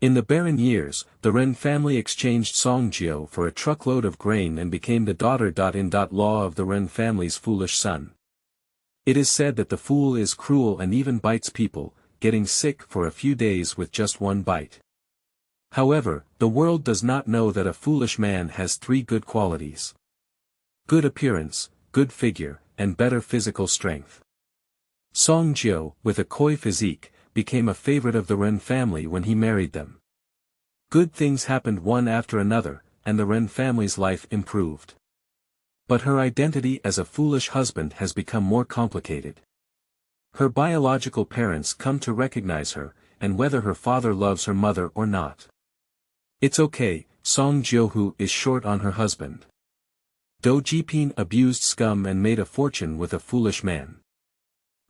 In the barren years, the Ren family exchanged Song Jiu for a truckload of grain and became the daughter-in-law of the Ren family's foolish son. It is said that the fool is cruel and even bites people, getting sick for a few days with just one bite. However, the world does not know that a foolish man has three good qualities: good appearance, good figure, and better physical strength. Song Jiu, with a coy physique, became a favorite of the Ren family when he married them. Good things happened one after another, and the Ren family's life improved. But her identity as a foolish husband has become more complicated. Her biological parents come to recognize her, and whether her father loves her mother or not. It's okay, Song Jiuhu is short on her husband. Dou Jipin abused scum and made a fortune with a foolish man.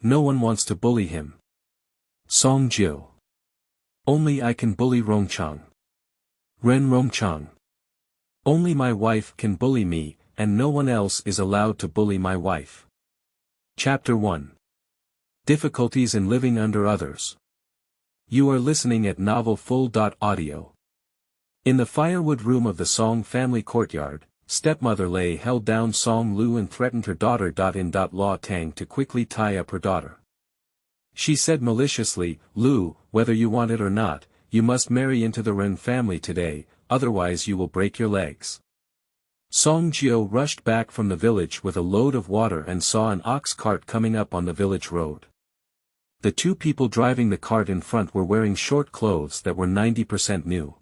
No one wants to bully him. Song Jiu. Only I can bully Rongchang. Ren Rongchang. Only my wife can bully me, and no one else is allowed to bully my wife. Chapter 1. Difficulties in living under others. You are listening at Novel Full.audio. In the firewood room of the Song family courtyard, stepmother Lei held down Song Lu and threatened her daughter-in-law Tang to quickly tie up her daughter. She said maliciously, "Lu, whether you want it or not, you must marry into the Ren family today, otherwise you will break your legs." Song Jiu rushed back from the village with a load of water and saw an ox cart coming up on the village road. The two people driving the cart in front were wearing short clothes that were 90% new.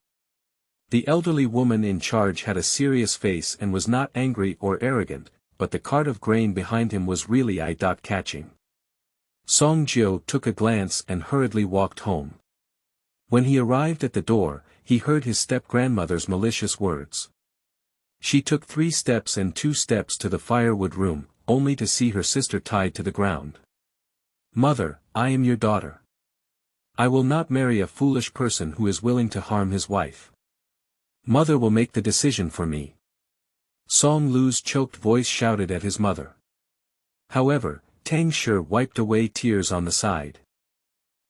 The elderly woman in charge had a serious face and was not angry or arrogant, but the cart of grain behind him was really eye-catching. Song Jiu took a glance and hurriedly walked home. When he arrived at the door, he heard his step-grandmother's malicious words. She took 3 steps and 2 steps to the firewood room, only to see her sister tied to the ground. "Mother, I am your daughter. I will not marry a foolish person who is willing to harm his wife. Mother will make the decision for me." Song Lu's choked voice shouted at his mother. However, Tang Shi wiped away tears on the side.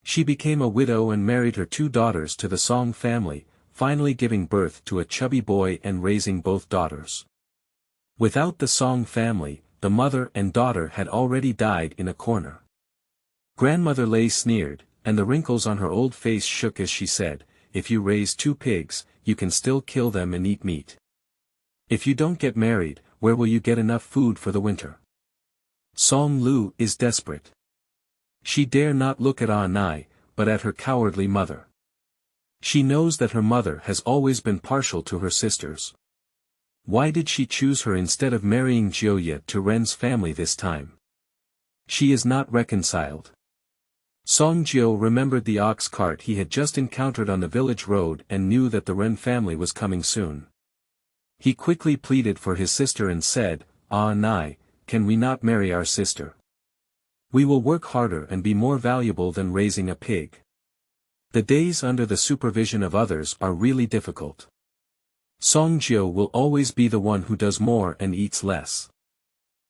She became a widow and married her 2 daughters to the Song family, finally giving birth to a chubby boy and raising both daughters. Without the Song family, the mother and daughter had already died in a corner. Grandmother Lei sneered, and the wrinkles on her old face shook as she said, "If you raise 2 pigs, you can still kill them and eat meat. If you don't get married, where will you get enough food for the winter?" Song Lu is desperate. She dare not look at Nai, but at her cowardly mother. She knows that her mother has always been partial to her sisters. Why did she choose her instead of marrying Jiuye to Ren's family this time? She is not reconciled. Song Jiu remembered the ox cart he had just encountered on the village road and knew that the Ren family was coming soon. He quickly pleaded for his sister and said, Nai, can we not marry our sister? We will work harder and be more valuable than raising a pig. The days under the supervision of others are really difficult. Song Jiu will always be the one who does more and eats less.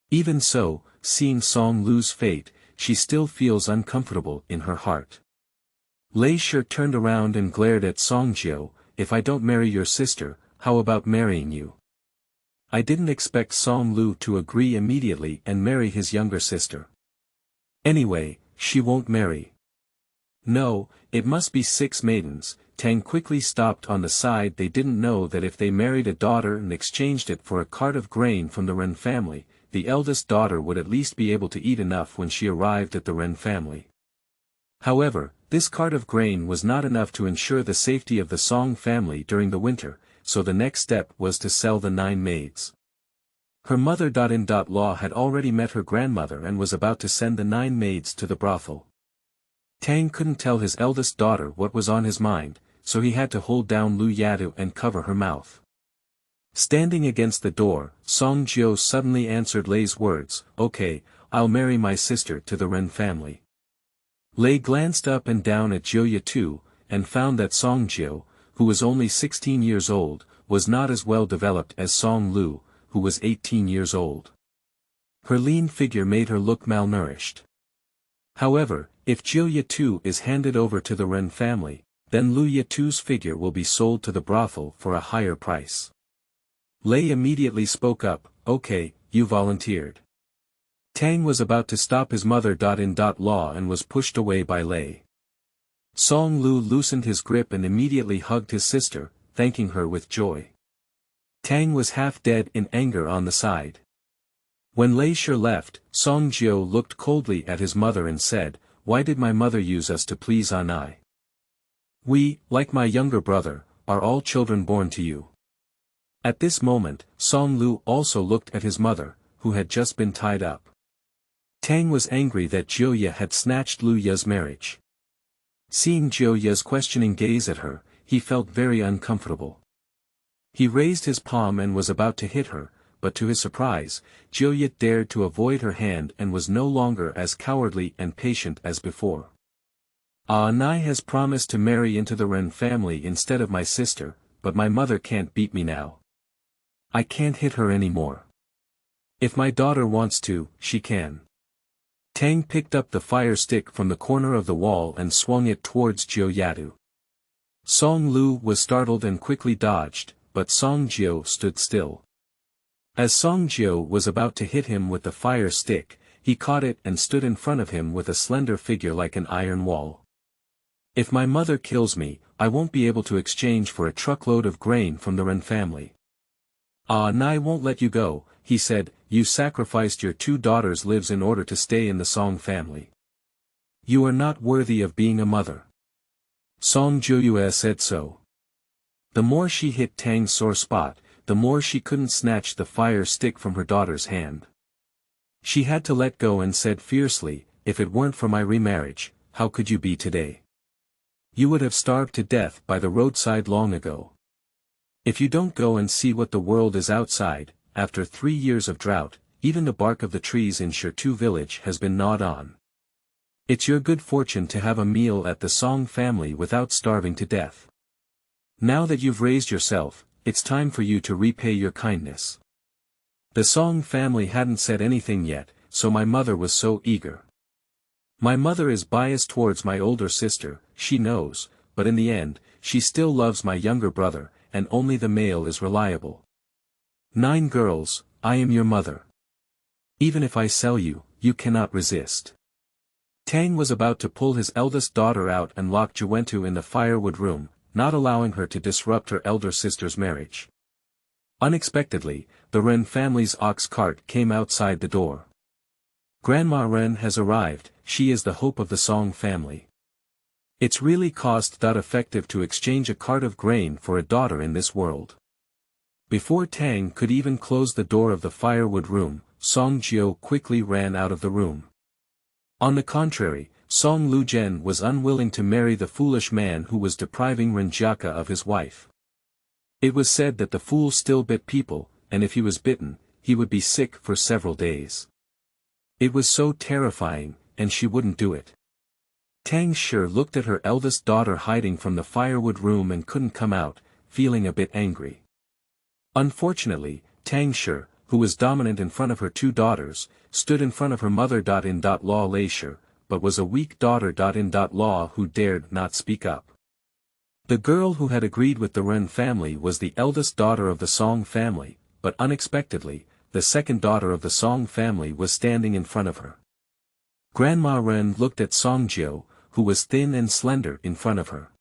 Even so, seeing Song Lu's fate, she still feels uncomfortable in her heart. Lei Shi turned around and glared at Song Jiu, "If I don't marry your sister, how about marrying you?" I didn't expect Song Lu to agree immediately and marry his younger sister. Anyway, she won't marry. No, it must be 6 maidens. Tang quickly stopped on the side. They didn't know that if they married a daughter and exchanged it for a cart of grain from the Ren family, the eldest daughter would at least be able to eat enough when she arrived at the Ren family. However, this cart of grain was not enough to ensure the safety of the Song family during the winter, so the next step was to sell the 9 maids. Her mother-in-law had already met her grandmother and was about to send the 9 maids to the brothel. Tang couldn't tell his eldest daughter what was on his mind, so he had to hold down Lu Yadu and cover her mouth. Standing against the door, Song Jiu suddenly answered Lei's words, "Okay, I'll marry my sister to the Ren family." Lei glanced up and down at Jiuye too, and found that Song Jiu, who was only 16 years old, was not as well developed as Song Lu, who was 18 years old. Her lean figure made her look malnourished. However, if Jiuye too is handed over to the Ren family, then Lu Yatu's figure will be sold to the brothel for a higher price. Lei immediately spoke up, okay, you volunteered. Tang was about to stop his mother-in-law and was pushed away by Lei. Song Lu loosened his grip and immediately hugged his sister, thanking her with joy. Tang was half dead in anger on the side. When Lei Shi left, Song Jiu looked coldly at his mother and said, "Why did my mother use us to please Anai? We, like my younger brother, are all children born to you." At this moment, Song Lu also looked at his mother, who had just been tied up. Tang was angry that Jiuye had snatched Lu Ye's marriage. Seeing Jiuye's questioning gaze at her, he felt very uncomfortable. He raised his palm and was about to hit her, but to his surprise, Jiuye dared to avoid her hand and was no longer as cowardly and patient as before. Anai has promised to marry into the Ren family instead of my sister, but my mother can't beat me now. I can't hit her anymore. If my daughter wants to, she can. Tang picked up the fire stick from the corner of the wall and swung it towards Jiu. Song Lu was startled and quickly dodged, but Song Jiu stood still. As Song Jiu was about to hit him with the fire stick, he caught it and stood in front of him with a slender figure like an iron wall. If my mother kills me, I won't be able to exchange for a truckload of grain from the Ren family. Nai won't let you go, he said, you sacrificed your 2 daughters' lives in order to stay in the Song family. You are not worthy of being a mother. Song Jiu said so. The more she hit Tang's sore spot, the more she couldn't snatch the fire stick from her daughter's hand. She had to let go and said fiercely, if it weren't for my remarriage, how could you be today? You would have starved to death by the roadside long ago. If you don't go and see what the world is outside, after 3 years of drought, even the bark of the trees in Shirtu village has been gnawed on. It's your good fortune to have a meal at the Song family without starving to death. Now that you've raised yourself, it's time for you to repay your kindness. The Song family hadn't said anything yet, so my mother was so eager. My mother is biased towards my older sister, she knows, but in the end, she still loves my younger brother, and only the male is reliable. 9 girls, I am your mother. Even if I sell you, you cannot resist. Tang was about to pull his eldest daughter out and lock Jiuhu in the firewood room, not allowing her to disrupt her elder sister's marriage. Unexpectedly, the Ren family's ox cart came outside the door. Grandma Ren has arrived, she is the hope of the Song family. It's really cost-effective to exchange a cart of grain for a daughter in this world. Before Tang could even close the door of the firewood room, Song Jiu quickly ran out of the room. On the contrary, Song Lujian was unwilling to marry the foolish man who was depriving Renjaka of his wife. It was said that the fool still bit people, and if he was bitten, he would be sick for several days. It was so terrifying, and she wouldn't do it. Tang Shi looked at her eldest daughter hiding from the firewood room and couldn't come out, feeling a bit angry. Unfortunately, Tang Shi, who was dominant in front of her 2 daughters, stood in front of her mother-in-law Lei Shi, but was a weak daughter-in-law who dared not speak up. The girl who had agreed with the Ren family was the eldest daughter of the Song family, but unexpectedly, the second daughter of the Song family was standing in front of her. Grandma Ren looked at Song Jiu, who was thin and slender in front of her.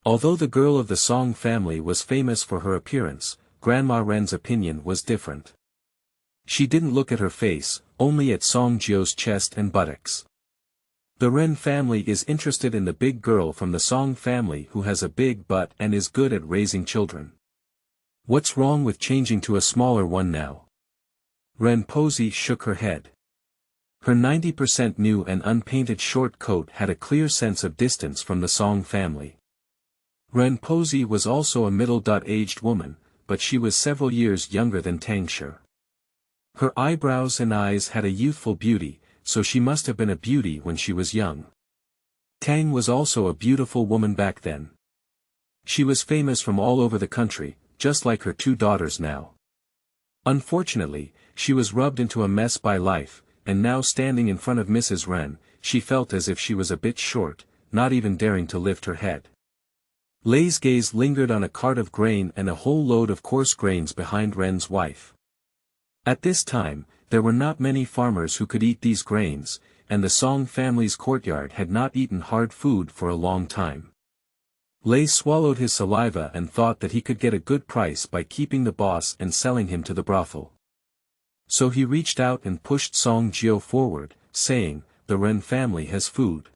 Although the girl of the Song family was famous for her appearance, Grandma Ren's opinion was different. She didn't look at her face, only at Song Jiu's chest and buttocks. The Ren family is interested in the big girl from the Song family who has a big butt and is good at raising children. What's wrong with changing to a smaller one now? Ren Posey shook her head. Her 90% new and unpainted short coat had a clear sense of distance from the Song family. Ren Posey was also a middle-aged woman, but she was several years younger than Tang Shi. Her eyebrows and eyes had a youthful beauty, so she must have been a beauty when she was young. Tang was also a beautiful woman back then. She was famous from all over the country, just like her 2 daughters now. Unfortunately, she was rubbed into a mess by life, and now standing in front of Mrs. Ren, she felt as if she was a bit short, not even daring to lift her head. Lei's gaze lingered on a cart of grain and a whole load of coarse grains behind Ren's wife. At this time, there were not many farmers who could eat these grains, and the Song family's courtyard had not eaten hard food for a long time. Lei swallowed his saliva and thought that he could get a good price by keeping the boss and selling him to the brothel. So he reached out and pushed Song Jiu forward, saying, "The Ren family has food.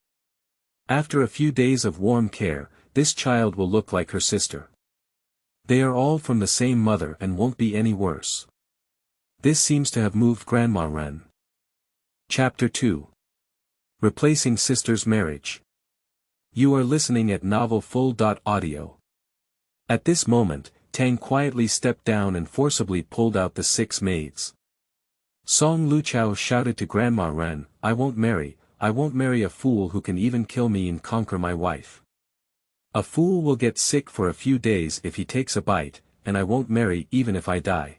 After a few days of warm care, this child will look like her sister. They are all from the same mother and won't be any worse." This seems to have moved Grandma Ren. Chapter 2. Replacing Sister's Marriage. You are listening at Novel Full. Audio. At this moment, Tang quietly stepped down and forcibly pulled out the 6 maids. Song Luchao shouted to Grandma Ren, I won't marry a fool who can even kill me and conquer my wife. A fool will get sick for a few days if he takes a bite, and I won't marry even if I die."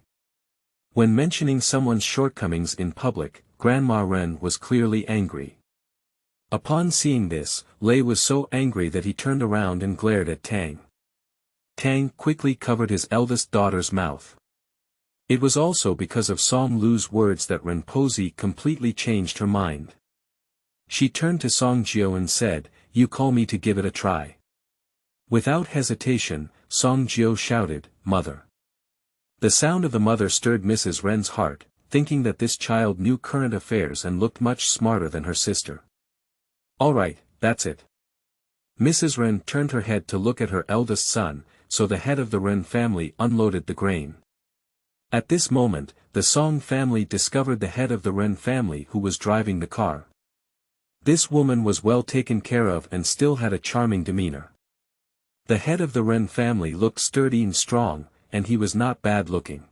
When mentioning someone's shortcomings in public, Grandma Ren was clearly angry. Upon seeing this, Lei was so angry that he turned around and glared at Tang. Tang quickly covered his eldest daughter's mouth. It was also because of Song Lu's words that Ren Posi completely changed her mind. She turned to Song Jiu and said, "You call me to give it a try." Without hesitation, Song Jiu shouted, "Mother." The sound of the mother stirred Mrs. Ren's heart, thinking that this child knew current affairs and looked much smarter than her sister. "All right, that's it." Mrs. Ren turned her head to look at her eldest son, so the head of the Ren family unloaded the grain. At this moment, the Song family discovered the head of the Ren family who was driving the car. This woman was well taken care of and still had a charming demeanor. The head of the Ren family looked sturdy and strong, and he was not bad looking.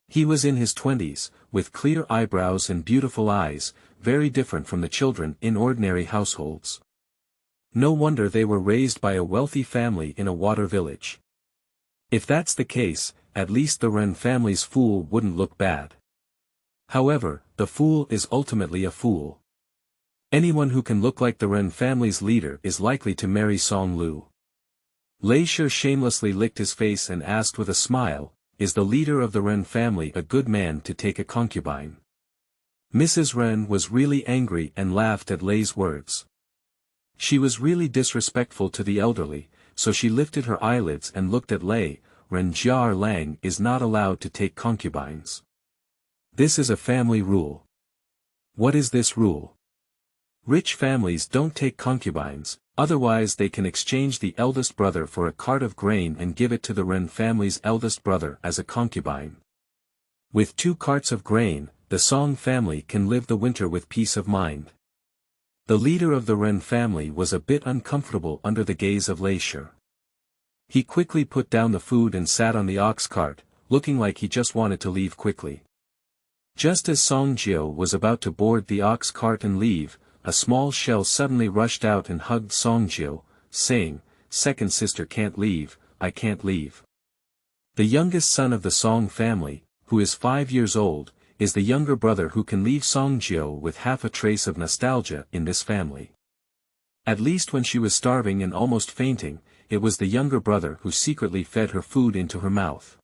He was in his 20s, with clear eyebrows and beautiful eyes, very different from the children in ordinary households. No wonder they were raised by a wealthy family in a water village. If that's the case, at least the Ren family's fool wouldn't look bad. However, the fool is ultimately a fool. Anyone who can look like the Ren family's leader is likely to marry Song Lu. Lei Shi shamelessly licked his face and asked with a smile, "Is the leader of the Ren family a good man to take a concubine?" Mrs. Ren was really angry and laughed at Lei's words. She was really disrespectful to the elderly, so she lifted her eyelids and looked at Lei. "Ren Jiar Lang is not allowed to take concubines. This is a family rule." "What is this rule?" "Rich families don't take concubines, otherwise they can exchange the eldest brother for a cart of grain and give it to the Ren family's eldest brother as a concubine. With 2 carts of grain, the Song family can live the winter with peace of mind." The leader of the Ren family was a bit uncomfortable under the gaze of Lei Shi. He quickly put down the food and sat on the ox cart, looking like he just wanted to leave quickly. Just as Song Jiu was about to board the ox cart and leave, a small shell suddenly rushed out and hugged Song Jiu, saying, "Second sister can't leave, I can't leave." The youngest son of the Song family, who is 5 years old, is the younger brother who can leave Song Jiu with half a trace of nostalgia in this family. At least when she was starving and almost fainting, it was the younger brother who secretly fed her food into her mouth.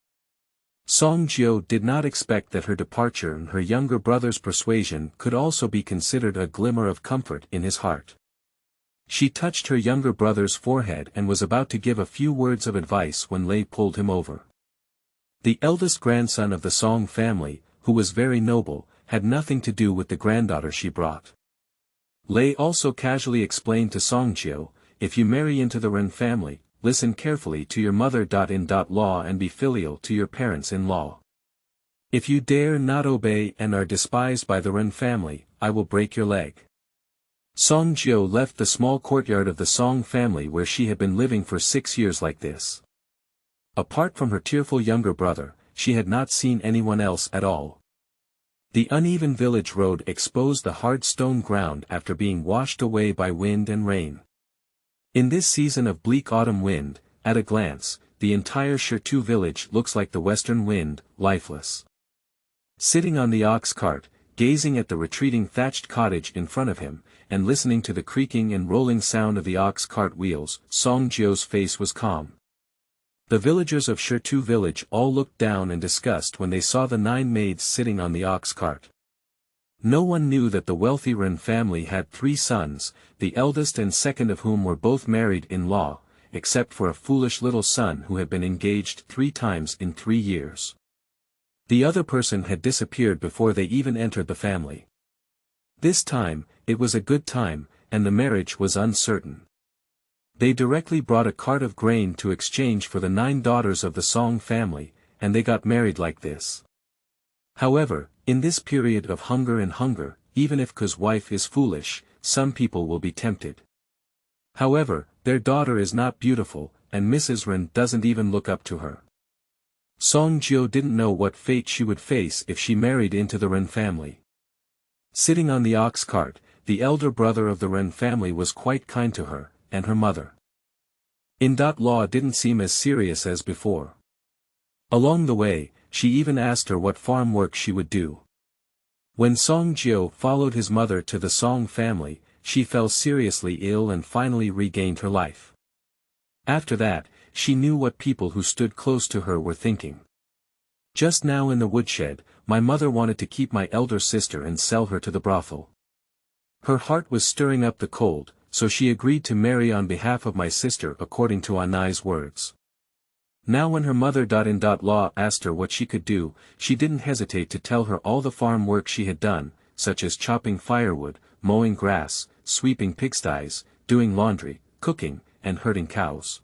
Song Jiu did not expect that her departure and her younger brother's persuasion could also be considered a glimmer of comfort in his heart. She touched her younger brother's forehead and was about to give a few words of advice when Lei pulled him over. The eldest grandson of the Song family, who was very noble, had nothing to do with the granddaughter she brought. Lei also casually explained to Song Jiu, "If you marry into the Ren family, listen carefully to your mother-in-law and be filial to your parents-in-law. If you dare not obey and are despised by the Ren family, I will break your leg." Song Jiu left the small courtyard of the Song family where she had been living for 6 years like this. Apart from her tearful younger brother, she had not seen anyone else at all. The uneven village road exposed the hard stone ground after being washed away by wind and rain. In this season of bleak autumn wind, at a glance, the entire Shirtu village looks like the western wind, lifeless. Sitting on the ox cart, gazing at the retreating thatched cottage in front of him, and listening to the creaking and rolling sound of the ox cart wheels. Song Jiu's face was calm. The villagers of Jiuhu village all looked down in disgust when they saw the 9 maids sitting on the ox cart. No one knew that the wealthy Ren family had 3 sons, the eldest and second of whom were both married in law, except for a foolish little son who had been engaged 3 times in 3 years. The other person had disappeared before they even entered the family. This time, it was a good time, and the marriage was uncertain. They directly brought a cart of grain to exchange for the 9 daughters of the Song family, and they got married like this. However, in this period of hunger, even if Ku's wife is foolish, some people will be tempted. However, their daughter is not beautiful, and Mrs. Ren doesn't even look up to her. Song Jiu didn't know what fate she would face if she married into the Ren family. Sitting on the ox cart, the elder brother of the Ren family was quite kind to her, and her mother. Law didn't seem as serious as before. Along the way, she even asked her what farm work she would do. When Song Jiu followed his mother to the Song family, she fell seriously ill and finally regained her life. After that, she knew what people who stood close to her were thinking. Just now in the woodshed, my mother wanted to keep my elder sister and sell her to the brothel. Her heart was stirring up the cold, so she agreed to marry on behalf of my sister according to Anai's words. Now when her mother-in-law asked her what she could do, she didn't hesitate to tell her all the farm work she had done, such as chopping firewood, mowing grass, sweeping pigsties, doing laundry, cooking, and herding cows.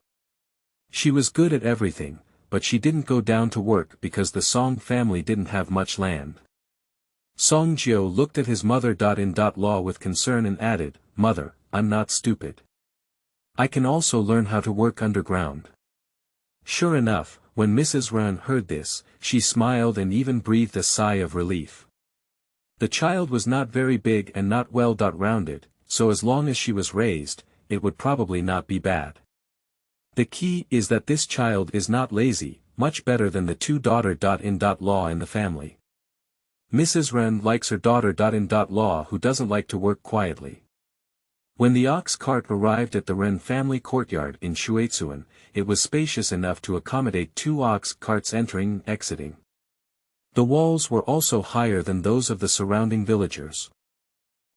She was good at everything, but she didn't go down to work because the Song family didn't have much land. Song Jiu looked at his mother-in-law with concern and added, "Mother, I'm not stupid. I can also learn how to work underground." Sure enough, when Mrs. Ren heard this, she smiled and even breathed a sigh of relief. The child was not very big and not well rounded, so as long as she was raised, it would probably not be bad. The key is that this child is not lazy, much better than the 2 daughter-in-law in the family. Mrs. Ren likes her daughter-in-law who doesn't like to work quietly. When the ox cart arrived at the Ren family courtyard in Shueitsuan, it was spacious enough to accommodate 2 ox carts entering and exiting. The walls were also higher than those of the surrounding villagers.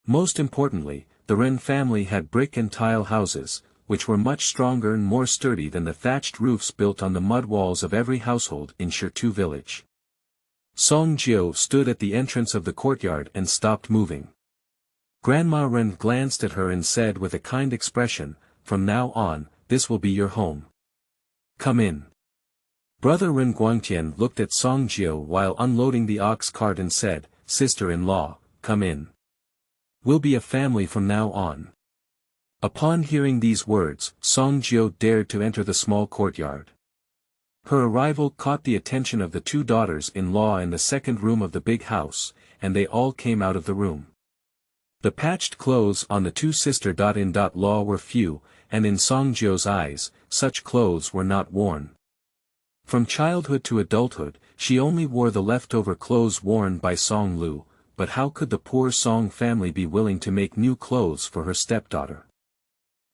Most importantly, the Ren family had brick and tile houses, which were much stronger and more sturdy than the thatched roofs built on the mud walls of every household in Jiuhu village. Song Jiu stood at the entrance of the courtyard and stopped moving. Grandma Ren glanced at her and said with a kind expression, "From now on, this will be your home. Come in." Brother Ren Rongchang looked at Song Jiu while unloading the ox cart and said, "Sister-in-law, come in. We'll be a family from now on." Upon hearing these words, Song Jiu dared to enter the small courtyard. Her arrival caught the attention of the 2 daughters-in-law in the second room of the big house, and they all came out of the room. The patched clothes on the 2 sister-in-law were few, and in Song Jiu's eyes, such clothes were not worn. From childhood to adulthood, she only wore the leftover clothes worn by Song Lu, but how could the poor Song family be willing to make new clothes for her stepdaughter?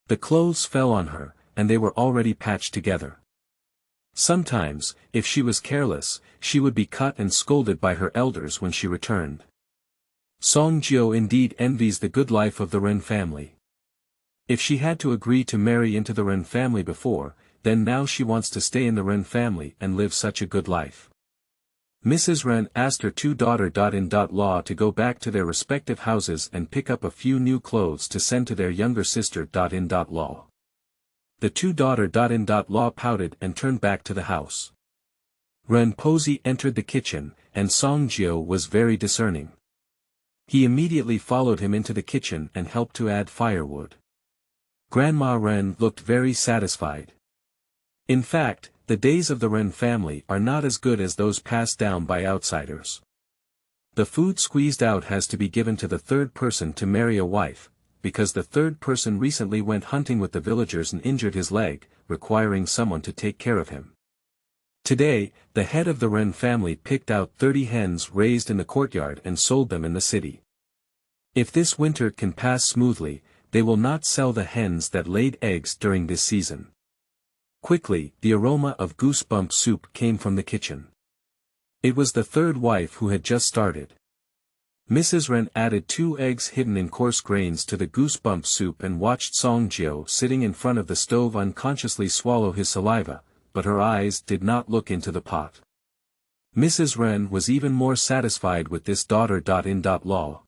The clothes fell on her, and they were already patched together. Sometimes, if she was careless, she would be cut and scolded by her elders when she returned. Song Jiu indeed envies the good life of the Ren family. If she had to agree to marry into the Ren family before, then now she wants to stay in the Ren family and live such a good life. Mrs. Ren asked her 2 daughter-in-law to go back to their respective houses and pick up a few new clothes to send to their younger sister-in-law. The 2 daughter-in-law pouted and turned back to the house. Ren Posey entered the kitchen, and Song Jiu was very discerning. He immediately followed him into the kitchen and helped to add firewood. Grandma Ren looked very satisfied. In fact, the days of the Ren family are not as good as those passed down by outsiders. The food squeezed out has to be given to the 3rd person to marry a wife, because the 3rd person recently went hunting with the villagers and injured his leg, requiring someone to take care of him. Today, the head of the Ren family picked out 30 hens raised in the courtyard and sold them in the city. If this winter can pass smoothly, they will not sell the hens that laid eggs during this season. Quickly, the aroma of goosebump soup came from the kitchen. It was the third wife who had just started. Mrs. Ren added 2 eggs hidden in coarse grains to the goosebump soup and watched Song Jiu sitting in front of the stove unconsciously swallow his saliva, but her eyes did not look into the pot. Mrs. Ren was even more satisfied with this daughter-in-law.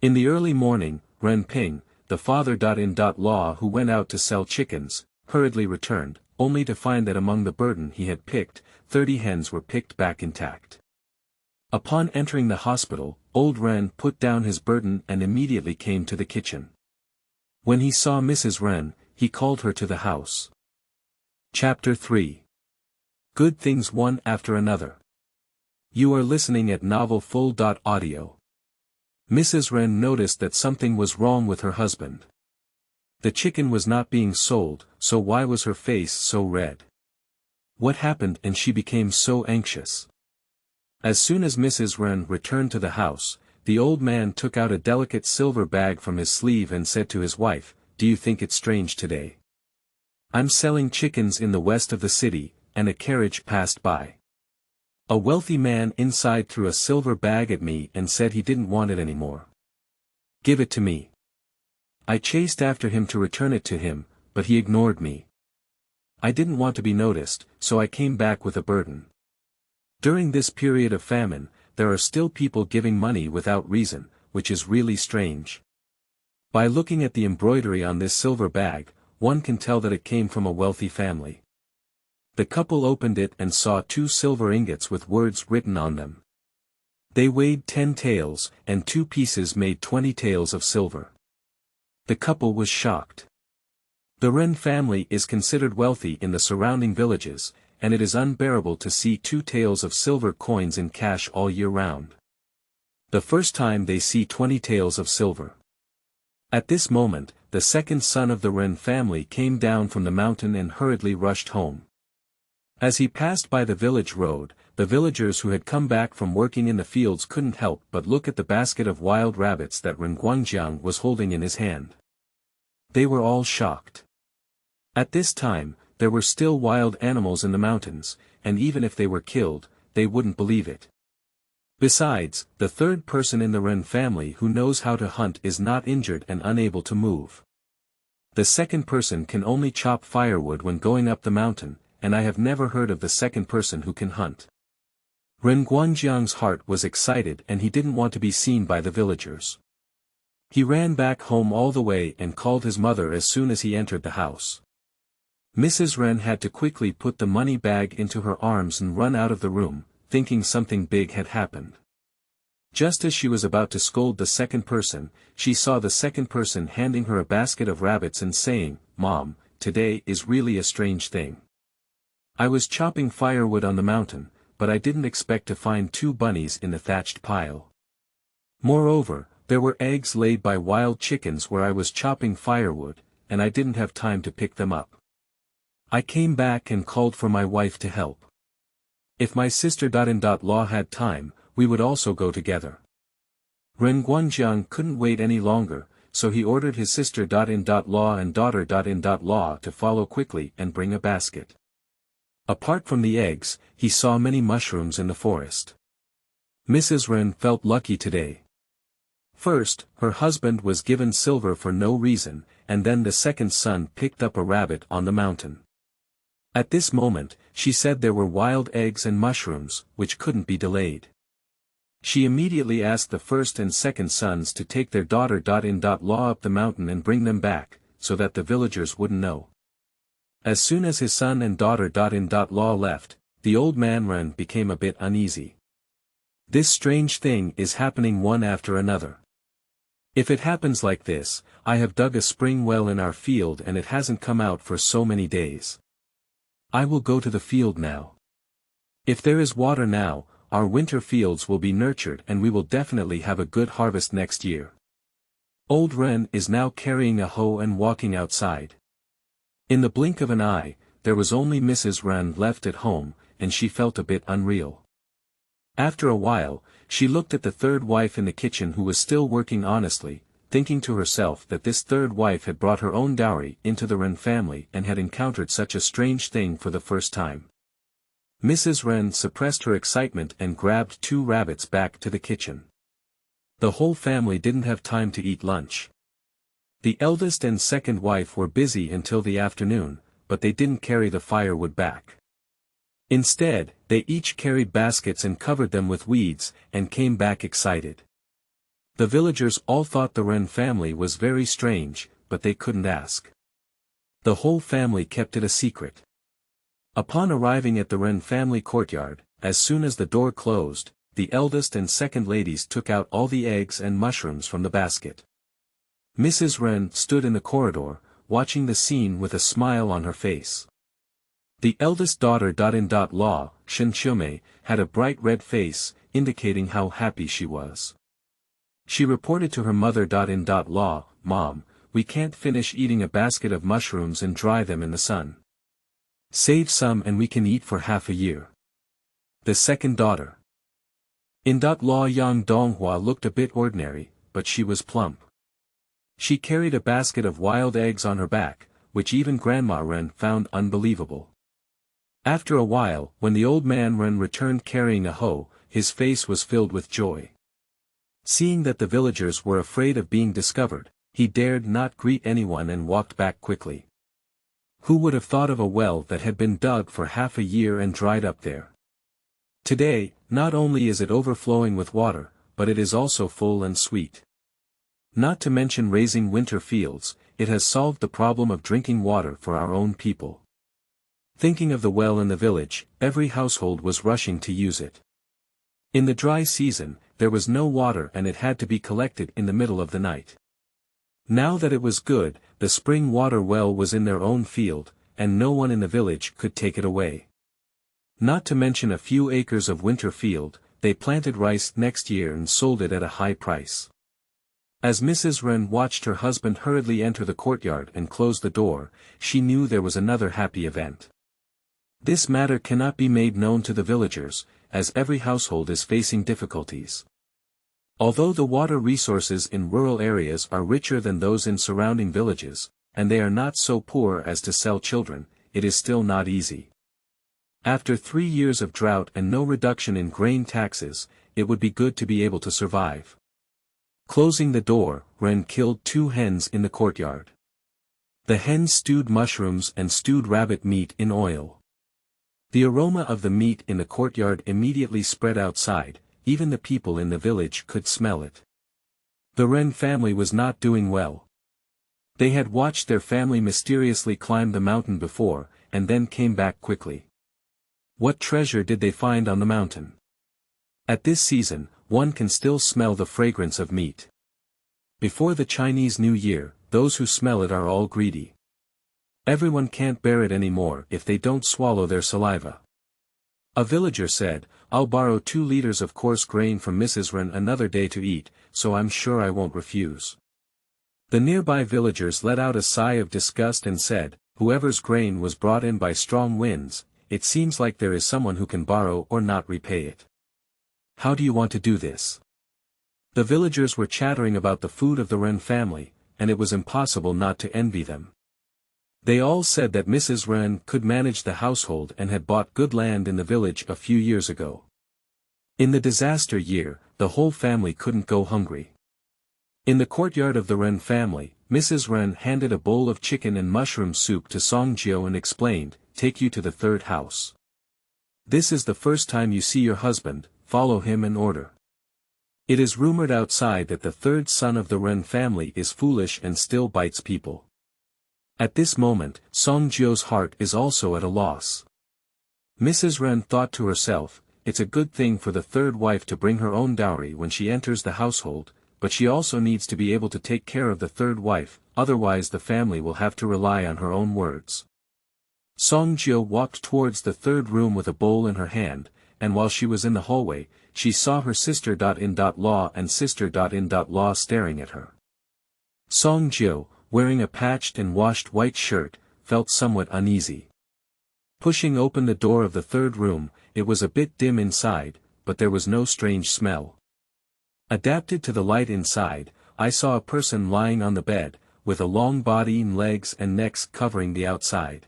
In the early morning, Ren Ping, the father-in-law who went out to sell chickens, hurriedly returned, only to find that among the burden he had picked, 30 hens were picked back intact. Upon entering the hospital, old Ren put down his burden and immediately came to the kitchen. When he saw Mrs. Ren, he called her to the house. Chapter 3. Good Things One After Another. You are listening at Novel Full.audio. Mrs. Ren noticed that something was wrong with her husband. The chicken was not being sold, so why was her face so red? What happened? And she became so anxious. As soon as Mrs. Ren returned to the house, the old man took out a delicate silver bag from his sleeve and said to his wife, "Do you think it's strange today? I'm selling chickens in the west of the city, and a carriage passed by. A wealthy man inside threw a silver bag at me and said he didn't want it anymore. Give it to me. I chased after him to return it to him, but he ignored me. I didn't want to be noticed, so I came back with a burden." During this period of famine, there are still people giving money without reason, which is really strange. By looking at the embroidery on this silver bag, one can tell that it came from a wealthy family. The couple opened it and saw 2 silver ingots with words written on them. They weighed 10 taels, and 2 pieces made 20 taels of silver. The couple was shocked. The Ren family is considered wealthy in the surrounding villages, and it is unbearable to see 2 taels of silver coins in cash all year round. The first time they see 20 taels of silver. At this moment, the second son of the Ren family came down from the mountain and hurriedly rushed home. As he passed by the village road, the villagers who had come back from working in the fields couldn't help but look at the basket of wild rabbits that Ren Rongchang was holding in his hand. They were all shocked. At this time, there were still wild animals in the mountains, and even if they were killed, they wouldn't believe it. Besides, the third person in the Ren family who knows how to hunt is not injured and unable to move. The second person can only chop firewood when going up the mountain, and I have never heard of the second person who can hunt. Ren Rongchang's heart was excited and he didn't want to be seen by the villagers. He ran back home all the way and called his mother as soon as he entered the house. Mrs. Ren had to quickly put the money bag into her arms and run out of the room, thinking something big had happened. Just as she was about to scold the second person, she saw the second person handing her a basket of rabbits and saying, "Mom, today is really a strange thing. I was chopping firewood on the mountain, but I didn't expect to find 2 bunnies in the thatched pile. Moreover, there were eggs laid by wild chickens where I was chopping firewood, and I didn't have time to pick them up. I came back and called for my wife to help. If my sister-in-law had time, we would also go together." Ren Rongchang couldn't wait any longer, so he ordered his sister-in-law and daughter-in-law to follow quickly and bring a basket. Apart from the eggs, he saw many mushrooms in the forest. Mrs. Ren felt lucky today. First, her husband was given silver for no reason, and then the second son picked up a rabbit on the mountain. At this moment, she said there were wild eggs and mushrooms, which couldn't be delayed. She immediately asked the first and second sons to take their daughter-in-law up the mountain and bring them back, so that the villagers wouldn't know. As soon as his son and daughter-in-law left, the old man Ren became a bit uneasy. This strange thing is happening one after another. If it happens like this, I have dug a spring well in our field and it hasn't come out for so many days. I will go to the field now. If there is water now, our winter fields will be nurtured and we will definitely have a good harvest next year. Old Ren is now carrying a hoe and walking outside. In the blink of an eye, there was only Mrs. Ren left at home, and she felt a bit unreal. After a while, she looked at the third wife in the kitchen who was still working honestly, thinking to herself that this third wife had brought her own dowry into the Ren family and had encountered such a strange thing for the first time. Mrs. Ren suppressed her excitement and grabbed 2 rabbits back to the kitchen. The whole family didn't have time to eat lunch. The eldest and second wife were busy until the afternoon, but they didn't carry the firewood back. Instead, they each carried baskets and covered them with weeds, and came back excited. The villagers all thought the Ren family was very strange, but they couldn't ask. The whole family kept it a secret. Upon arriving at the Ren family courtyard, as soon as the door closed, the eldest and second ladies took out all the eggs and mushrooms from the basket. Mrs. Ren stood in the corridor, watching the scene with a smile on her face. The eldest daughter-in-law, Shen Qiumei, had a bright red face, indicating how happy she was. She reported to her mother-in-law, "Mom, we can't finish eating a basket of mushrooms and dry them in the sun. Save some and we can eat for half a year." The second daughter-in-law Yang Donghua looked a bit ordinary, but she was plump. She carried a basket of wild eggs on her back, which even Grandma Ren found unbelievable. After a while, when the old man Ren returned carrying a hoe, his face was filled with joy. Seeing that the villagers were afraid of being discovered, he dared not greet anyone and walked back quickly. Who would have thought of a well that had been dug for half a year and dried up there? Today, not only is it overflowing with water, but it is also full and sweet. Not to mention raising winter fields, it has solved the problem of drinking water for our own people. Thinking of the well in the village, every household was rushing to use it. In the dry season, there was no water and it had to be collected in the middle of the night. Now that it was good, the spring water well was in their own field, and no one in the village could take it away. Not to mention a few acres of winter field, they planted rice next year and sold it at a high price. As Mrs. Ren watched her husband hurriedly enter the courtyard and close the door, she knew there was another happy event. This matter cannot be made known to the villagers, as every household is facing difficulties. Although the water resources in rural areas are richer than those in surrounding villages, and they are not so poor as to sell children, it is still not easy. After 3 years of drought and no reduction in grain taxes, it would be good to be able to survive. Closing the door, Ren killed 2 hens in the courtyard. The hens stewed mushrooms and stewed rabbit meat in oil. The aroma of the meat in the courtyard immediately spread outside, even the people in the village could smell it. The Ren family was not doing well. They had watched their family mysteriously climb the mountain before, and then came back quickly. What treasure did they find on the mountain? At this season, one can still smell the fragrance of meat. Before the Chinese New Year, those who smell it are all greedy. Everyone can't bear it anymore if they don't swallow their saliva. A villager said, "I'll borrow 2 liters of coarse grain from Mrs. Ren another day to eat, so I'm sure I won't refuse." The nearby villagers let out a sigh of disgust and said, "Whoever's grain was brought in by strong winds, it seems like there is someone who can borrow or not repay it. How do you want to do this?" The villagers were chattering about the food of the Ren family, and it was impossible not to envy them. They all said that Mrs. Ren could manage the household and had bought good land in the village a few years ago. In the disaster year, the whole family couldn't go hungry. In the courtyard of the Ren family, Mrs. Ren handed a bowl of chicken and mushroom soup to Song Jiu and explained, "Take you to the third house. This is the first time you see your husband, follow him in order." It is rumored outside that the third son of the Ren family is foolish and still bites people. At this moment, Song Jiu's heart is also at a loss. Mrs. Ren thought to herself, "It's a good thing for the third wife to bring her own dowry when she enters the household, but she also needs to be able to take care of the third wife, otherwise the family will have to rely on her own words." Song Jiu walked towards the third room with a bowl in her hand, and while she was in the hallway, she saw her sister-in-law and sister-in-law staring at her. Song Jiu, wearing a patched and washed white shirt, felt somewhat uneasy. Pushing open the door of the third room, it was a bit dim inside, but there was no strange smell. Adapted to the light inside, I saw a person lying on the bed, with a long body and legs and necks covering the outside.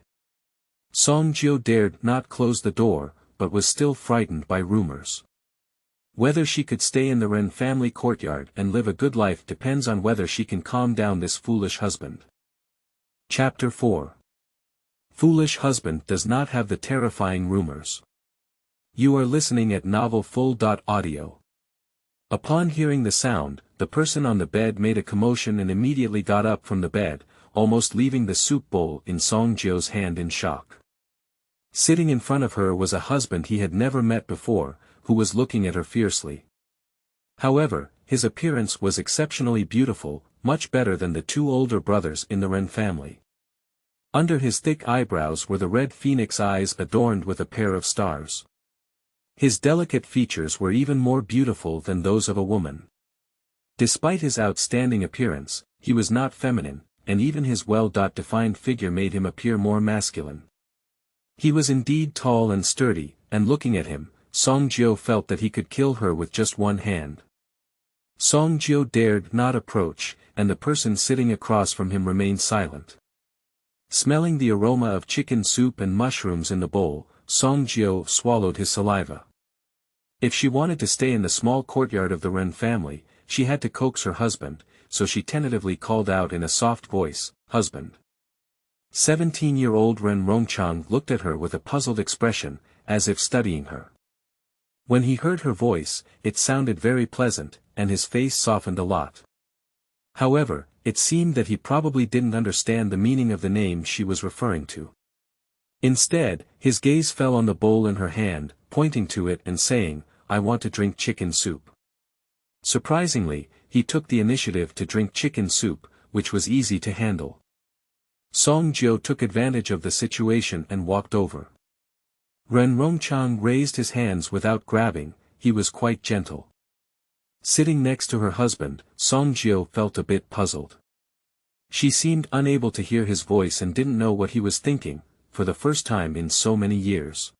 Song Jiu dared not close the door, but was still frightened by rumors. Whether she could stay in the Ren family courtyard and live a good life depends on whether she can calm down this foolish husband. Chapter 4. Foolish husband does not have the terrifying rumors. You are listening at Novel Full.audio. Upon hearing the sound, the person on the bed made a commotion and immediately got up from the bed, almost leaving the soup bowl in Song Jiu's hand in shock. Sitting in front of her was a husband he had never met before, who was looking at her fiercely. However, his appearance was exceptionally beautiful, much better than the two older brothers in the Ren family. Under his thick eyebrows were the red phoenix eyes adorned with a pair of stars. His delicate features were even more beautiful than those of a woman. Despite his outstanding appearance, he was not feminine, and even his well-defined figure made him appear more masculine. He was indeed tall and sturdy, and looking at him, Song Jiu felt that he could kill her with just one hand. Song Jiu dared not approach, and the person sitting across from him remained silent. Smelling the aroma of chicken soup and mushrooms in the bowl, Song Jiu swallowed his saliva. If she wanted to stay in the small courtyard of the Ren family, she had to coax her husband, so she tentatively called out in a soft voice, "Husband." 17-year-old Ren Rongchang looked at her with a puzzled expression, as if studying her. When he heard her voice, it sounded very pleasant, and his face softened a lot. However, it seemed that he probably didn't understand the meaning of the name she was referring to. Instead, his gaze fell on the bowl in her hand, pointing to it and saying, "I want to drink chicken soup." Surprisingly, he took the initiative to drink chicken soup, which was easy to handle. Song Jiu took advantage of the situation and walked over. Ren Rongchang raised his hands without grabbing, he was quite gentle. Sitting next to her husband, Song Jiu felt a bit puzzled. She seemed unable to hear his voice and didn't know what he was thinking, for the first time in so many years.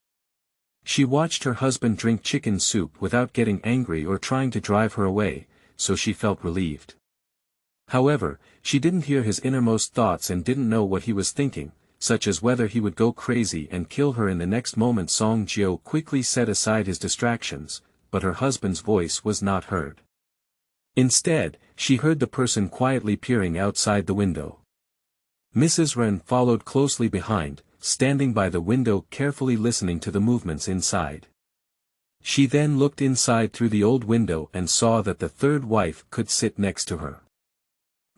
She watched her husband drink chicken soup without getting angry or trying to drive her away, so she felt relieved. However, she didn't hear his innermost thoughts and didn't know what he was thinking, such as whether he would go crazy and kill her in the next moment. Song Jiu quickly set aside his distractions, but her husband's voice was not heard. Instead, she heard the person quietly peering outside the window. Mrs. Ren followed closely behind, standing by the window carefully listening to the movements inside. She then looked inside through the old window and saw that the third wife could sit next to her.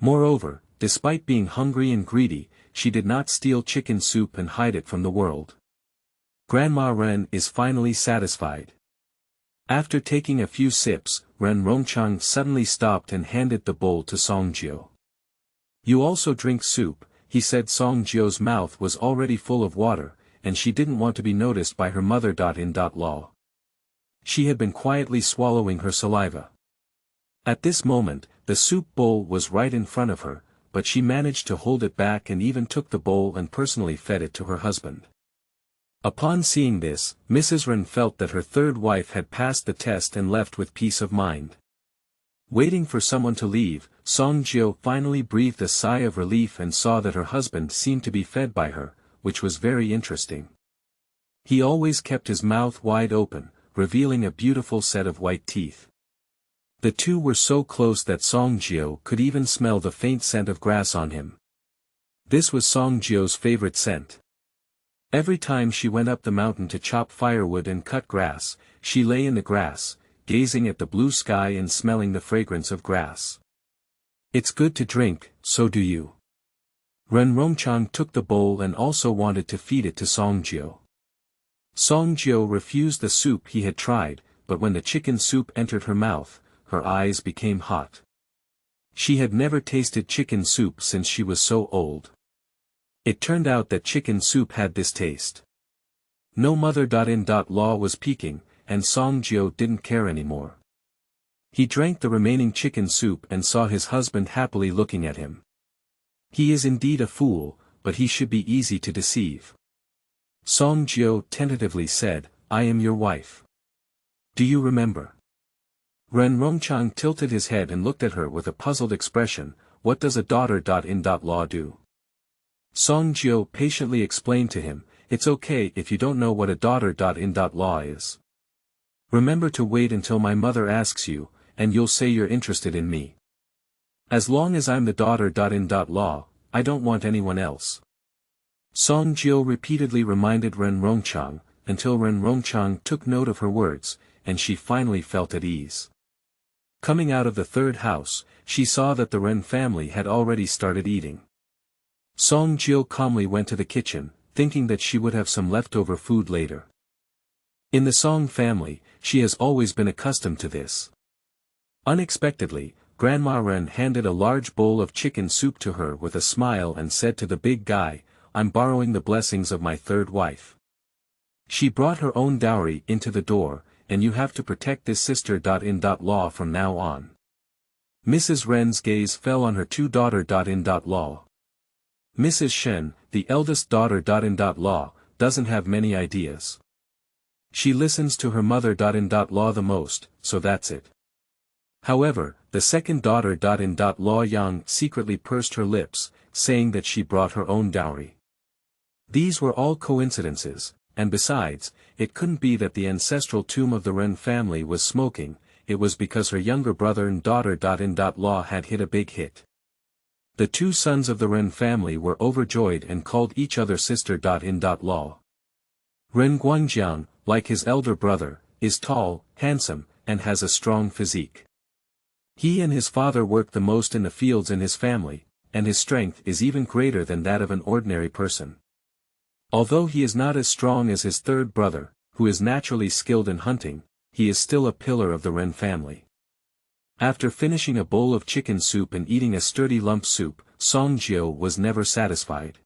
Moreover, despite being hungry and greedy, she did not steal chicken soup and hide it from the world. Grandma Ren is finally satisfied. After taking a few sips, Ren Rongchang suddenly stopped and handed the bowl to Song Jiu. "You also drink soup," he said. Song Jiu's mouth was already full of water, and she didn't want to be noticed by her mother-in-law. She had been quietly swallowing her saliva. At this moment, the soup bowl was right in front of her, but she managed to hold it back and even took the bowl and personally fed it to her husband. Upon seeing this, Mrs. Ren felt that her third wife had passed the test and left with peace of mind. Waiting for someone to leave, Song Jiu finally breathed a sigh of relief and saw that her husband seemed to be fed by her, which was very interesting. He always kept his mouth wide open, revealing a beautiful set of white teeth. The two were so close that Song Jiu could even smell the faint scent of grass on him. This was Song Jiu's favorite scent. Every time she went up the mountain to chop firewood and cut grass, she lay in the grass, gazing at the blue sky and smelling the fragrance of grass. "It's good to drink, so do you." Ren Rongchang took the bowl and also wanted to feed it to Song Jiu. Song Jiu refused the soup he had tried, but when the chicken soup entered her mouth, her eyes became hot. She had never tasted chicken soup since she was so old. It turned out that chicken soup had this taste. No mother-in-law was peeking, and Song Jiu didn't care anymore. He drank the remaining chicken soup and saw his husband happily looking at him. He is indeed a fool, but he should be easy to deceive. Song Jiu tentatively said, I am your wife. Do you remember? Ren Rongchang tilted his head and looked at her with a puzzled expression. What does a daughter-in-law do? Song Jiu patiently explained to him, it's okay if you don't know what a daughter-in-law is. Remember to wait until my mother asks you, and you'll say you're interested in me. As long as I'm the daughter-in-law, I don't want anyone else. Song Jiu repeatedly reminded Ren Rongchang, until Ren Rongchang took note of her words, and she finally felt at ease. Coming out of the third house, she saw that the Ren family had already started eating. Song Jiu calmly went to the kitchen, thinking that she would have some leftover food later. In the Song family, she has always been accustomed to this. Unexpectedly, Grandma Ren handed a large bowl of chicken soup to her with a smile and said to the big guy, I'm borrowing the blessings of my third wife. She brought her own dowry into the door, and you have to protect this sister-in-law from now on. Mrs. Ren's gaze fell on her two daughter-in-law. Mrs. Shen, the eldest daughter-in-law, doesn't have many ideas. She listens to her mother-in-law the most, so that's it. However, the second daughter-in-law Yang secretly pursed her lips, saying that she brought her own dowry. These were all coincidences, and besides, it couldn't be that the ancestral tomb of the Ren family was smoking, it was because her younger brother and daughter-in-law had hit a big hit. The two sons of the Ren family were overjoyed and called each other sister-in-law. Ren Rongchang, like his elder brother, is tall, handsome, and has a strong physique. He and his father work the most in the fields in his family, and his strength is even greater than that of an ordinary person. Although he is not as strong as his third brother, who is naturally skilled in hunting, he is still a pillar of the Ren family. After finishing a bowl of chicken soup and eating a sturdy lump soup, Song Jiu was never satisfied.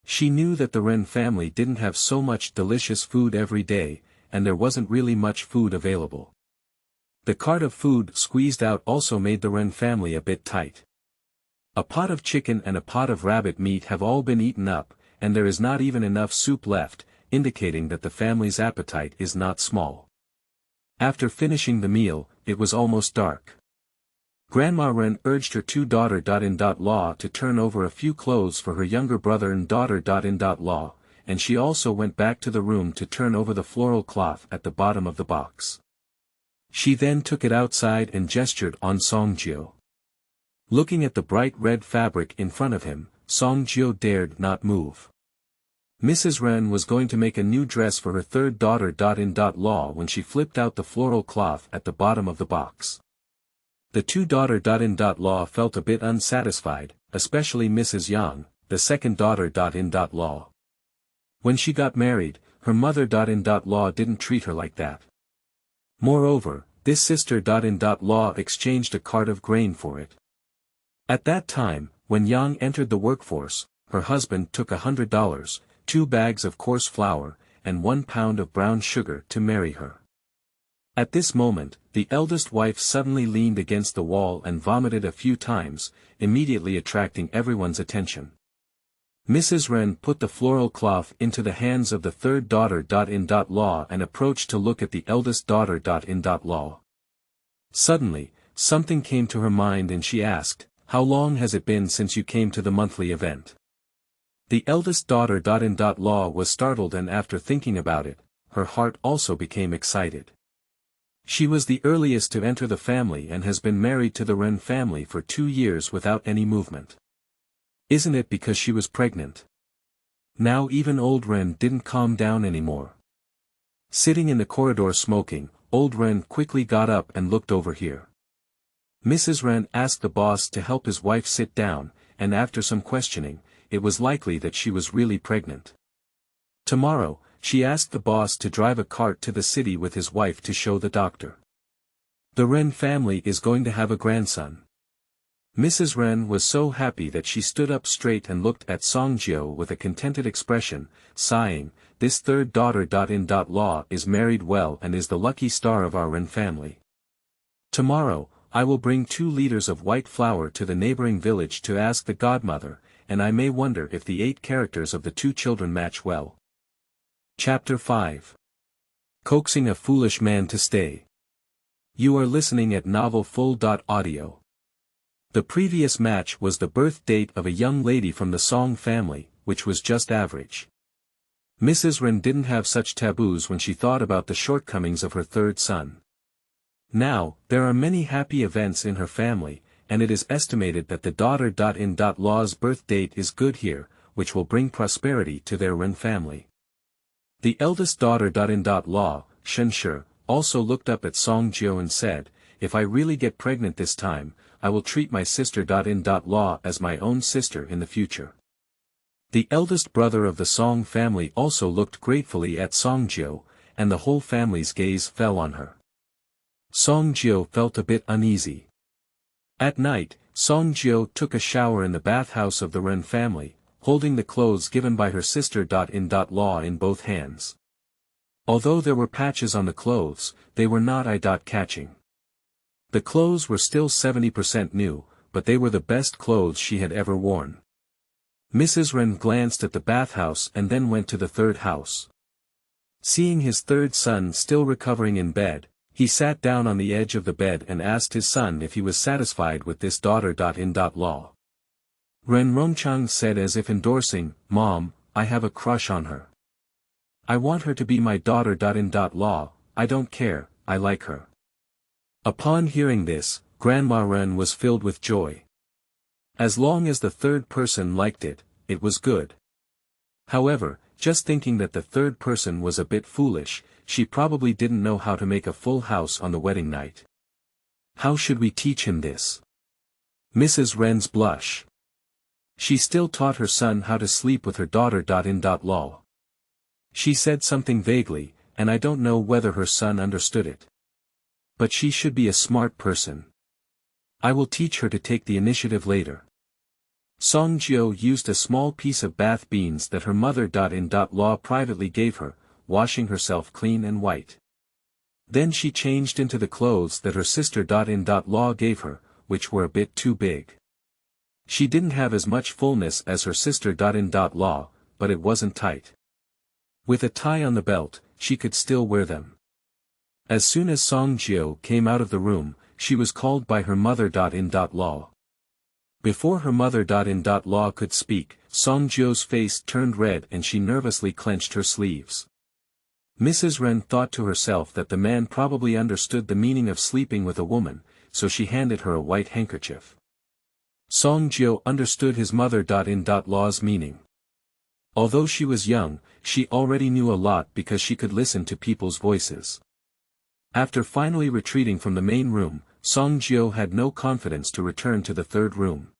She knew that the Ren family didn't have so much delicious food every day, and there wasn't really much food available. The cart of food squeezed out also made the Ren family a bit tight. A pot of chicken and a pot of rabbit meat have all been eaten up, and there is not even enough soup left, indicating that the family's appetite is not small. After finishing the meal, it was almost dark. Grandma Ren urged her two daughter-in-law to turn over a few clothes for her younger brother and daughter-in-law, and she also went back to the room to turn over the floral cloth at the bottom of the box. She then took it outside and gestured on Song Jiu. Looking at the bright red fabric in front of him, Song Jiu dared not move. Mrs. Ren was going to make a new dress for her third daughter-in-law when she flipped out the floral cloth at the bottom of the box. The two daughter-in-law felt a bit unsatisfied, especially Mrs. Yang, the second daughter-in-law. When she got married, her mother-in-law didn't treat her like that. Moreover, this sister-in-law exchanged a cart of grain for it. At that time, when Yang entered the workforce, her husband took $100, 2 bags of coarse flour, and 1 pound of brown sugar to marry her. At this moment, the eldest wife suddenly leaned against the wall and vomited a few times, immediately attracting everyone's attention. Mrs. Ren put the floral cloth into the hands of the third daughter-in-law and approached to look at the eldest daughter-in-law. Suddenly, something came to her mind and she asked, "How long has it been since you came to the monthly event?" The eldest daughter-in-law was startled, and after thinking about it, her heart also became excited. She was the earliest to enter the family and has been married to the Ren family for 2 years without any movement. Isn't it because she was pregnant? Now even old Ren didn't calm down anymore. Sitting in the corridor smoking, old Ren quickly got up and looked over here. Mrs. Ren asked the boss to help his wife sit down, and after some questioning, it was likely that she was really pregnant. Tomorrow, she asked the boss to drive a cart to the city with his wife to show the doctor. The Ren family is going to have a grandson. Mrs. Ren was so happy that she stood up straight and looked at Song Jiu with a contented expression, sighing, "This third daughter-in-law is married well and is the lucky star of our Ren family. Tomorrow, I will bring 2 liters of white flour to the neighboring village to ask the godmother, and I may wonder if the 8 characters of the 2 children match well." Chapter 5. Coaxing a Foolish Man to Stay. You are listening at Novel Full.audio. The previous match was the birth date of a young lady from the Song family, which was just average. Mrs. Ren didn't have such taboos when she thought about the shortcomings of her third son. Now, there are many happy events in her family, and it is estimated that the daughter-in-law's birth date is good here, which will bring prosperity to their Ren family. The eldest daughter-in-law, Shen Shi, also looked up at Song Jiu and said, "If I really get pregnant this time, I will treat my sister-in-law as my own sister in the future." The eldest brother of the Song family also looked gratefully at Song Jiu, and the whole family's gaze fell on her. Song Jiu felt a bit uneasy. At night, Song Jiu took a shower in the bathhouse of the Ren family, holding the clothes given by her sister-in-law in both hands. Although there were patches on the clothes, they were not eye-catching. The clothes were still 70% new, but they were the best clothes she had ever worn. Mrs. Ren glanced at the bathhouse and then went to the third house. Seeing his third son still recovering in bed, he sat down on the edge of the bed and asked his son if he was satisfied with this daughter-in-law. Ren Rongchang said as if endorsing, "Mom, I have a crush on her. I want her to be my daughter-in-law, I don't care, I like her." Upon hearing this, Grandma Ren was filled with joy. As long as the third person liked it, it was good. However, just thinking that the third person was a bit foolish, she probably didn't know how to make a full house on the wedding night. How should we teach him this? Mrs. Ren's blush. She still taught her son how to sleep with her daughter-in-law. She said something vaguely, and I don't know whether her son understood it. But she should be a smart person. I will teach her to take the initiative later. Song Jiu used a small piece of bath beans that her mother-in-law privately gave her, washing herself clean and white. Then she changed into the clothes that her sister-in-law gave her, which were a bit too big. She didn't have as much fullness as her sister-in-law, but it wasn't tight. With a tie on the belt, she could still wear them. As soon as Song Jiu came out of the room, she was called by her mother-in-law. Before her mother-in-law could speak, Song Jiu's face turned red and she nervously clenched her sleeves. Mrs. Ren thought to herself that the man probably understood the meaning of sleeping with a woman, so she handed her a white handkerchief. Song Jiu understood his mother-in-law's meaning. Although she was young, she already knew a lot because she could listen to people's voices. After finally retreating from the main room, Song Jiu had no confidence to return to the third room.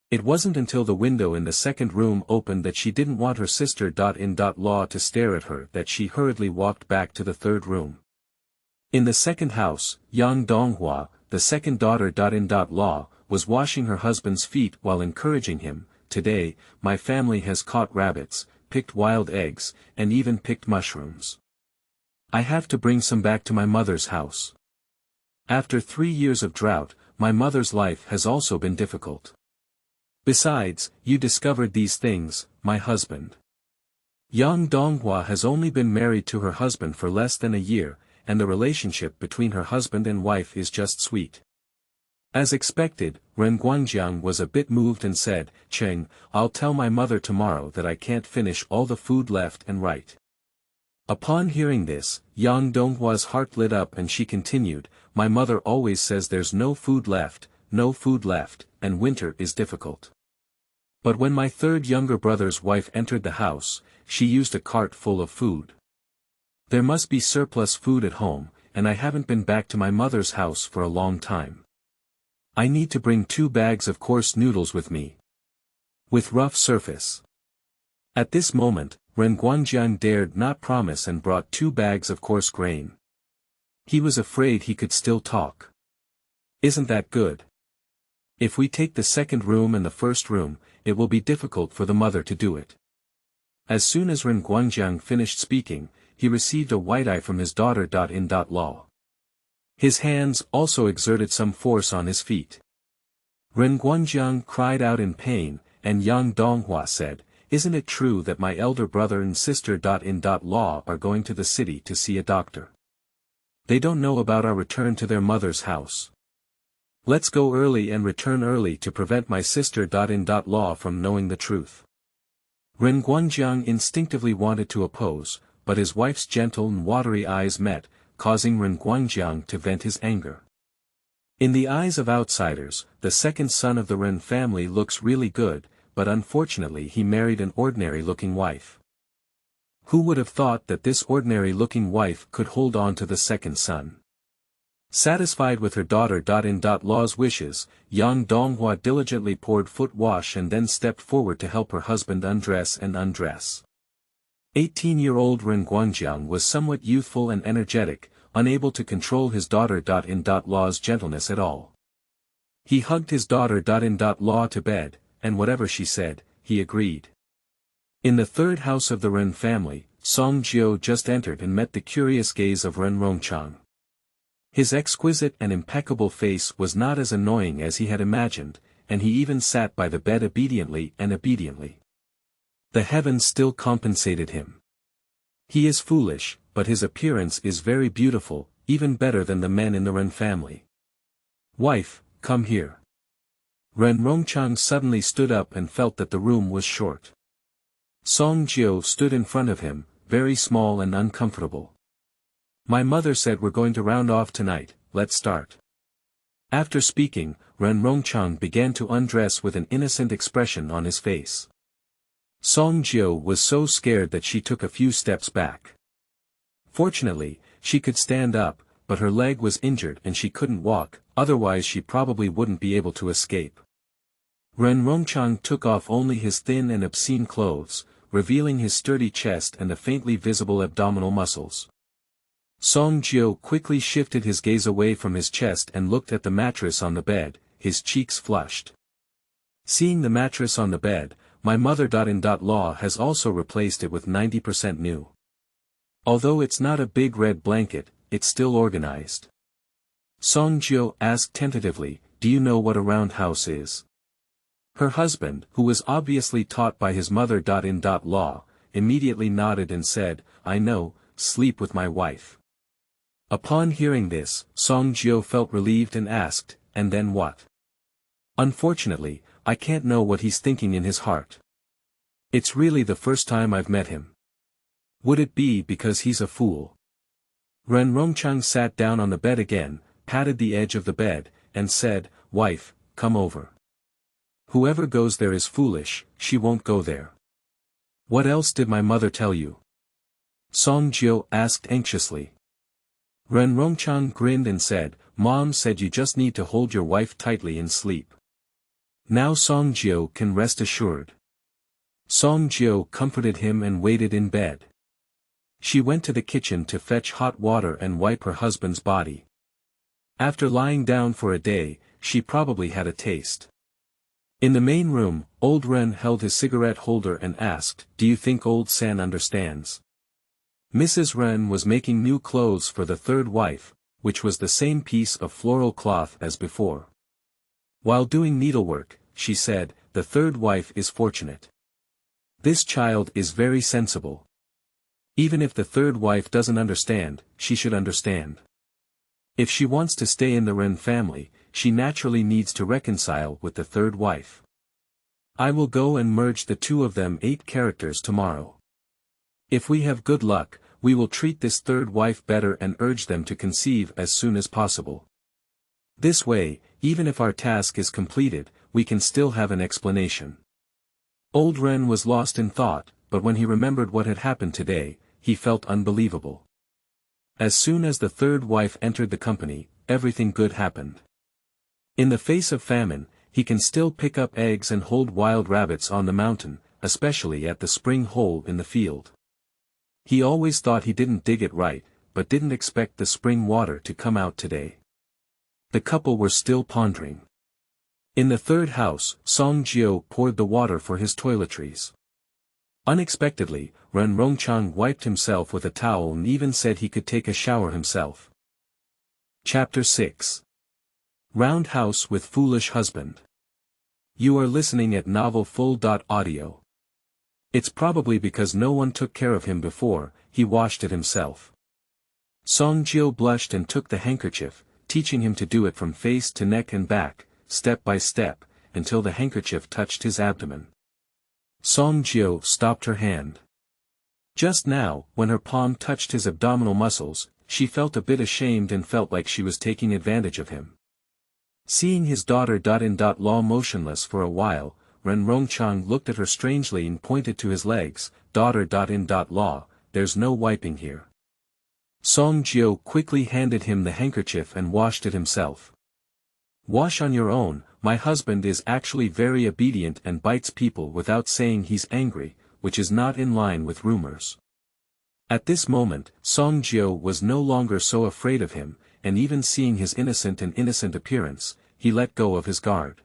It wasn't until the window in the second room opened that she didn't want her sister-in-law to stare at her that she hurriedly walked back to the third room. In the second house, Yang Donghua, the second daughter-in-law, was washing her husband's feet while encouraging him, "Today, my family has caught rabbits, picked wild eggs, and even picked mushrooms. I have to bring some back to my mother's house. After 3 years of drought, my mother's life has also been difficult. Besides, you discovered these things, my husband." Yang Donghua has only been married to her husband for less than a year, and the relationship between her husband and wife is just sweet. As expected, Ren Rongchang was a bit moved and said, "Cheng, I'll tell my mother tomorrow that I can't finish all the food left and right." Upon hearing this, Yang Donghua's heart lit up and she continued, "My mother always says there's no food left, and winter is difficult. But when my third younger brother's wife entered the house, she used a cart full of food. There must be surplus food at home, and I haven't been back to my mother's house for a long time. I need to bring 2 bags of coarse noodles with me. With rough surface." At this moment, Ren Rongchang dared not promise and brought 2 bags of coarse grain. He was afraid he could still talk. "Isn't that good? If we take the second room and the first room, it will be difficult for the mother to do it." As soon as Ren Rongchang finished speaking, he received a white eye from his daughter-in-law. His hands also exerted some force on his feet. Ren Rongchang cried out in pain, and Yang Donghua said, isn't it true that my elder brother and sister-in-law are going to the city to see a doctor? They don't know about our return to their mother's house. Let's go early and return early to prevent my sister-in-law from knowing the truth. Ren Rongchang instinctively wanted to oppose, but his wife's gentle and watery eyes met, causing Ren Rongchang to vent his anger. In the eyes of outsiders, the second son of the Ren family looks really good, but unfortunately he married an ordinary-looking wife. Who would have thought that this ordinary-looking wife could hold on to the second son? Satisfied with her daughter-in-law's wishes, Yang Donghua diligently poured foot wash and then stepped forward to help her husband undress. 18-year-old Ren Rongchang was somewhat youthful and energetic, unable to control his daughter-in-law's gentleness at all. He hugged his daughter-in-law to bed, and whatever she said, he agreed. In the third house of the Ren family, Song Jiu just entered and met the curious gaze of Ren Rongchang. His exquisite and impeccable face was not as annoying as he had imagined, and he even sat by the bed obediently. The heavens still compensated him. He is foolish, but his appearance is very beautiful, even better than the men in the Ren family. Wife, come here. Ren Rongchang suddenly stood up and felt that the room was short. Song Jiu stood in front of him, very small and uncomfortable. My mother said we're going to round off tonight, let's start. After speaking, Ren Rongchang began to undress with an innocent expression on his face. Song Jiu was so scared that she took a few steps back. Fortunately, she could stand up, but her leg was injured and she couldn't walk, otherwise she probably wouldn't be able to escape. Ren Rongchang took off only his thin and obscene clothes, revealing his sturdy chest and the faintly visible abdominal muscles. Song Jiu quickly shifted his gaze away from his chest and looked at the mattress on the bed, his cheeks flushed. Seeing the mattress on the bed, my mother-in-law has also replaced it with 90% new. Although it's not a big red blanket, it's still organized. Song Jiu asked tentatively, do you know what a roundhouse is? Her husband, who was obviously taught by his mother-in-law, immediately nodded and said, I know, sleep with my wife. Upon hearing this, Song Jiu felt relieved and asked, and then what? Unfortunately, I can't know what he's thinking in his heart. It's really the first time I've met him. Would it be because he's a fool? Ren Rongchang sat down on the bed again, patted the edge of the bed, and said, wife, come over. Whoever goes there is foolish, she won't go there. What else did my mother tell you? Song Jiu asked anxiously. Ren Rongchang grinned and said, Mom said you just need to hold your wife tightly and sleep. Now Song Jiu can rest assured. Song Jiu comforted him and waited in bed. She went to the kitchen to fetch hot water and wipe her husband's body. After lying down for a day, she probably had a taste. In the main room, old Ren held his cigarette holder and asked, do you think old San understands? Mrs. Ren was making new clothes for the third wife, which was the same piece of floral cloth as before. While doing needlework, she said, the third wife is fortunate. This child is very sensible. Even if the third wife doesn't understand, she should understand. If she wants to stay in the Ren family, she naturally needs to reconcile with the third wife. I will go and merge the two of them 8 characters tomorrow. If we have good luck, we will treat this third wife better and urge them to conceive as soon as possible. This way, even if our task is completed, we can still have an explanation. Old Ren was lost in thought, but when he remembered what had happened today, he felt unbelievable. As soon as the third wife entered the company, everything good happened. In the face of famine, he can still pick up eggs and hold wild rabbits on the mountain, especially at the spring hole in the field. He always thought he didn't dig it right, but didn't expect the spring water to come out today. The couple were still pondering. In the third house, Song Jiu poured the water for his toiletries. Unexpectedly, Ren Rongchang wiped himself with a towel and even said he could take a shower himself. Chapter 6. Roundhouse with Foolish Husband. You are listening at novelfull.audio. It's probably because no one took care of him before, he washed it himself. Song Jiu blushed and took the handkerchief, teaching him to do it from face to neck and back, step by step, until the handkerchief touched his abdomen. Song Jiu stopped her hand. Just now, when her palm touched his abdominal muscles, she felt a bit ashamed and felt like she was taking advantage of him. Seeing his daughter-in-law motionless for a while, Ren Rongchang looked at her strangely and pointed to his legs. Daughter-in-law, there's no wiping here. Song Jiu quickly handed him the handkerchief and washed it himself. Wash on your own, my husband is actually very obedient and bites people without saying he's angry, which is not in line with rumors. At this moment, Song Jiu was no longer so afraid of him, and even seeing his innocent appearance, he let go of his guard.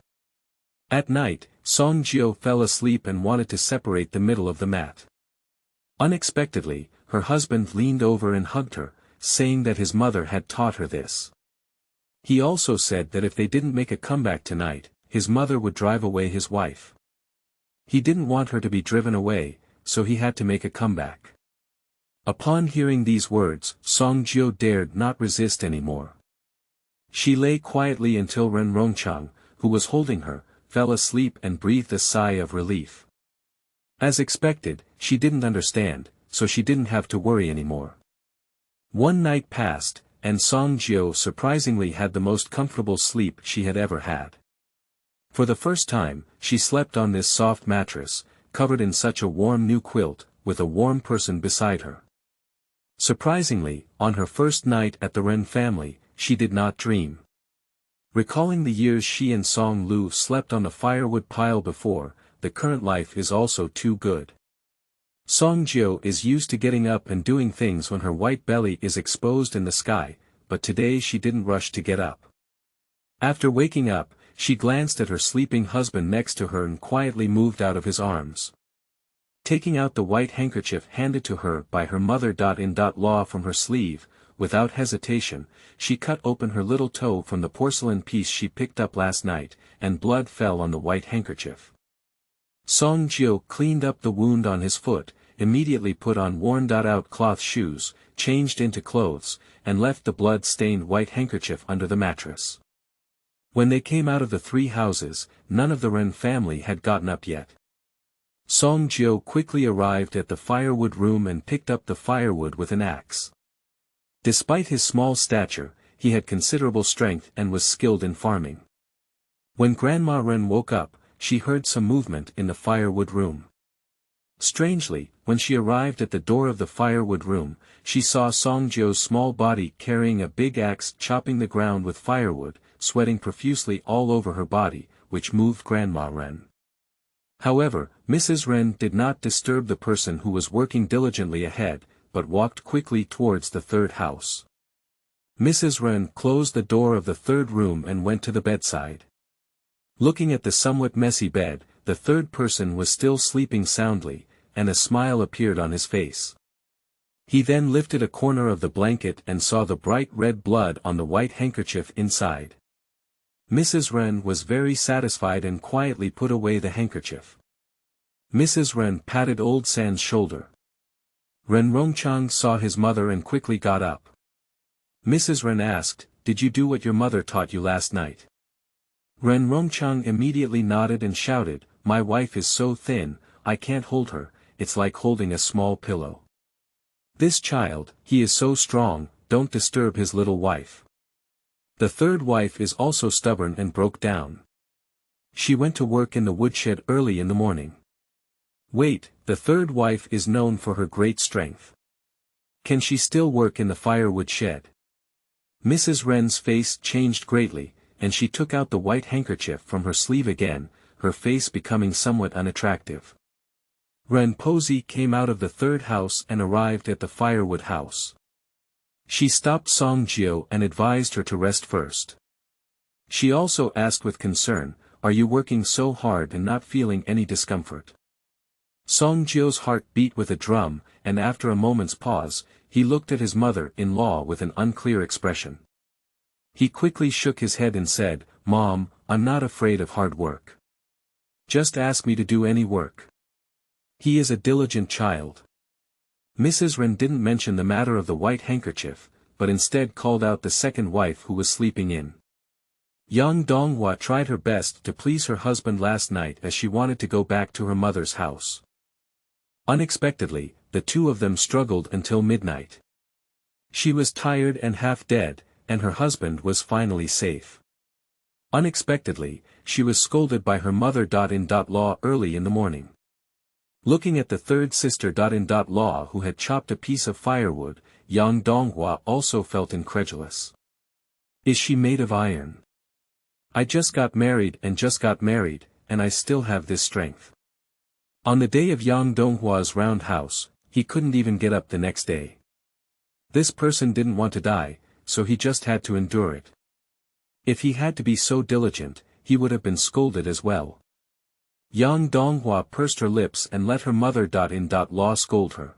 At night, Song Jiu fell asleep and wanted to separate the middle of the mat. Unexpectedly, her husband leaned over and hugged her, saying that his mother had taught her this. He also said that if they didn't make a comeback tonight, his mother would drive away his wife. He didn't want her to be driven away, so he had to make a comeback. Upon hearing these words, Song Jiu dared not resist anymore. She lay quietly until Ren Rongchang, who was holding her, fell asleep and breathed a sigh of relief. As expected, she didn't understand, so she didn't have to worry anymore. One night passed, and Song Jiu surprisingly had the most comfortable sleep she had ever had. For the first time, she slept on this soft mattress, covered in such a warm new quilt, with a warm person beside her. Surprisingly, on her first night at the Ren family, she did not dream. Recalling the years she and Song Lu slept on the firewood pile before, the current life is also too good. Song Jiu is used to getting up and doing things when her white belly is exposed in the sky, but today she didn't rush to get up. After waking up, she glanced at her sleeping husband next to her and quietly moved out of his arms. Taking out the white handkerchief handed to her by her mother-in-law from her sleeve, without hesitation, she cut open her little toe from the porcelain piece she picked up last night, and blood fell on the white handkerchief. Song Jiu cleaned up the wound on his foot, immediately put on worn-out cloth shoes, changed into clothes, and left the blood-stained white handkerchief under the mattress. When they came out of the three houses, none of the Ren family had gotten up yet. Song Jiu quickly arrived at the firewood room and picked up the firewood with an axe. Despite his small stature, he had considerable strength and was skilled in farming. When Grandma Ren woke up, she heard some movement in the firewood room. Strangely, when she arrived at the door of the firewood room, she saw Song Jiu's small body carrying a big axe chopping the ground with firewood, sweating profusely all over her body, which moved Grandma Ren. However, Mrs. Ren did not disturb the person who was working diligently ahead, but walked quickly towards the third house. Mrs. Ren closed the door of the third room and went to the bedside. Looking at the somewhat messy bed, the third person was still sleeping soundly, and a smile appeared on his face. He then lifted a corner of the blanket and saw the bright red blood on the white handkerchief inside. Mrs. Ren was very satisfied and quietly put away the handkerchief. Mrs. Ren patted old San's shoulder. Ren Rongchang saw his mother and quickly got up. Mrs. Ren asked, "Did you do what your mother taught you last night?" Ren Rongchang immediately nodded and shouted, "My wife is so thin, I can't hold her, it's like holding a small pillow. This child, he is so strong, don't disturb his little wife." The third wife is also stubborn and broke down. She went to work in the woodshed early in the morning. Wait, the third wife is known for her great strength. Can she still work in the firewood shed? Mrs. Ren's face changed greatly, and she took out the white handkerchief from her sleeve again, her face becoming somewhat unattractive. Ren Posey came out of the third house and arrived at the firewood house. She stopped Song Jiu and advised her to rest first. She also asked with concern, "Are you working so hard and not feeling any discomfort?" Song Jiu's heart beat with a drum, and after a moment's pause, he looked at his mother-in-law with an unclear expression. He quickly shook his head and said, "Mom, I'm not afraid of hard work. Just ask me to do any work." He is a diligent child. Mrs. Ren didn't mention the matter of the white handkerchief, but instead called out the second wife who was sleeping in. Yang Donghua tried her best to please her husband last night as she wanted to go back to her mother's house. Unexpectedly, the two of them struggled until midnight. She was tired and half dead, and her husband was finally safe. Unexpectedly, she was scolded by her mother-in-law early in the morning. Looking at the third sister-in-law who had chopped a piece of firewood, Yang Donghua also felt incredulous. Is she made of iron? I just got married, and I still have this strength. On the day of Yang Donghua's roundhouse, he couldn't even get up the next day. This person didn't want to die, so he just had to endure it. If he had to be so diligent, he would have been scolded as well. Yang Donghua pursed her lips and let her mother-in-law scold her.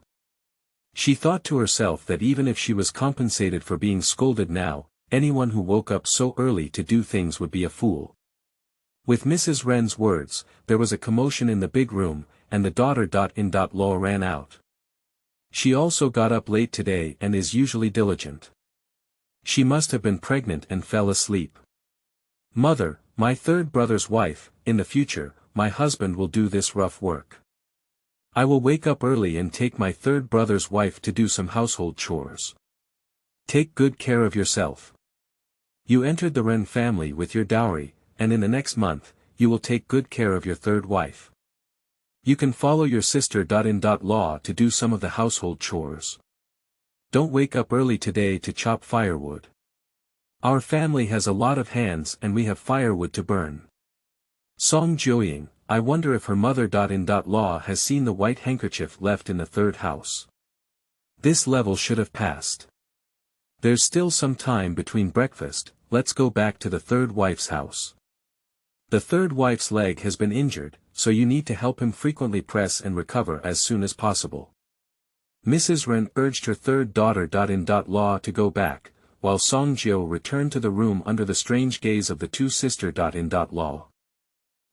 She thought to herself that even if she was compensated for being scolded now, anyone who woke up so early to do things would be a fool. With Mrs. Ren's words, there was a commotion in the big room, and the daughter-in-law ran out. She also got up late today and is usually diligent. She must have been pregnant and fell asleep. Mother, my third brother's wife, in the future, my husband will do this rough work. I will wake up early and take my third brother's wife to do some household chores. Take good care of yourself. You entered the Ren family with your dowry, and in the next month, you will take good care of your third wife. You can follow your sister-in-law to do some of the household chores. Don't wake up early today to chop firewood. Our family has a lot of hands and we have firewood to burn. Song Jiu, I wonder if her mother-in-law has seen the white handkerchief left in the third house. This level should have passed. There's still some time between breakfast, let's go back to the third wife's house. The third wife's leg has been injured, so you need to help him frequently press and recover as soon as possible. Mrs. Ren urged her third daughter-in-law to go back, while Song Jiu returned to the room under the strange gaze of the two sister-in-law.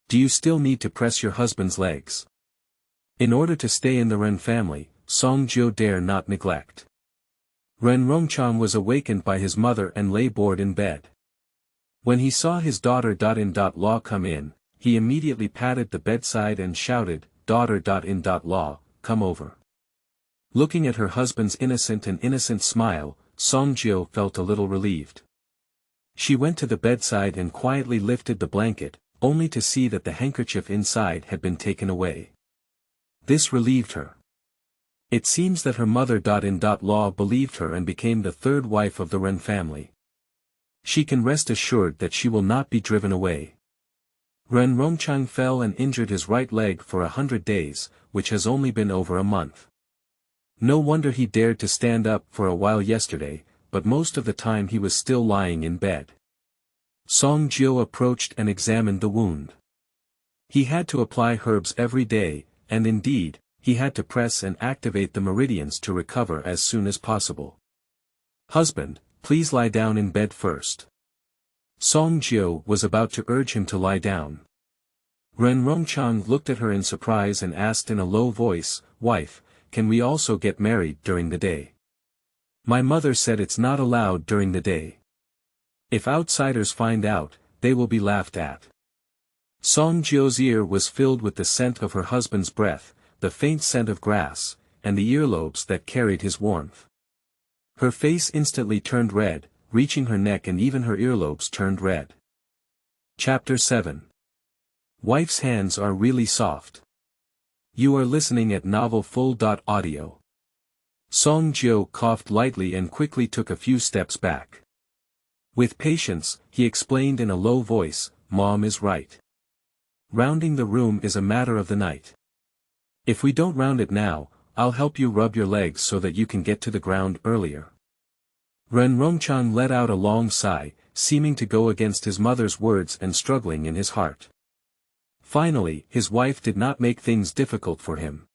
Do you still need to press your husband's legs? In order to stay in the Ren family, Song Jiu dare not neglect. Ren Rongchang was awakened by his mother and lay bored in bed. When he saw his daughter-in-law come in, he immediately patted the bedside and shouted, "Daughter-in-law, come over." Looking at her husband's innocent smile, Song Jiu felt a little relieved. She went to the bedside and quietly lifted the blanket, only to see that the handkerchief inside had been taken away. This relieved her. It seems that her mother-in-law believed her and became the third wife of the Ren family. She can rest assured that she will not be driven away. Ren Rongchang fell and injured his right leg for 100 days, which has only been over a month. No wonder he dared to stand up for a while yesterday, but most of the time he was still lying in bed. Song Jiu approached and examined the wound. He had to apply herbs every day, and indeed, he had to press and activate the meridians to recover as soon as possible. Husband, please lie down in bed first. Song Jiu was about to urge him to lie down. Ren Rongchang looked at her in surprise and asked in a low voice, Wife, can we also get married during the day? My mother said it's not allowed during the day. If outsiders find out, they will be laughed at. Song Jiu's ear was filled with the scent of her husband's breath, the faint scent of grass, and the earlobes that carried his warmth. Her face instantly turned red, reaching her neck, and even her earlobes turned red. Chapter 7. Wife's hands are really soft. You are listening at novelfull.audio. Song Jiu coughed lightly and quickly took a few steps back. With patience, he explained in a low voice, Mom is right. Rounding the room is a matter of the night. If we don't round it now, I'll help you rub your legs so that you can get to the ground earlier. Ren Rongchang let out a long sigh, seeming to go against his mother's words and struggling in his heart. Finally, his wife did not make things difficult for him.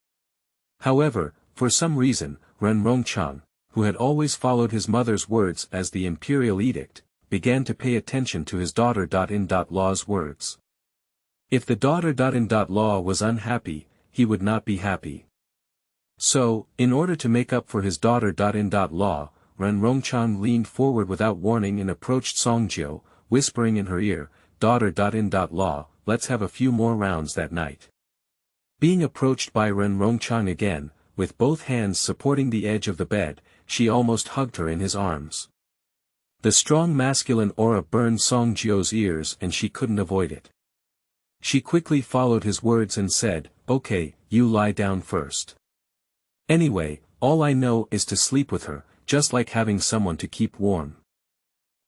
However, for some reason, Ren Rongchang, who had always followed his mother's words as the imperial edict, began to pay attention to his daughter-in-law's words. If the daughter-in-law was unhappy, he would not be happy. So, in order to make up for his daughter-in-law, Ren Rongchang leaned forward without warning and approached Song Jiu, whispering in her ear, daughter-in-law, let's have a few more rounds that night. Being approached by Ren Rongchang again, with both hands supporting the edge of the bed, she almost hugged her in his arms. The strong masculine aura burned Song Jiu's ears and she couldn't avoid it. She quickly followed his words and said, okay, you lie down first. Anyway, all I know is to sleep with her, just like having someone to keep warm.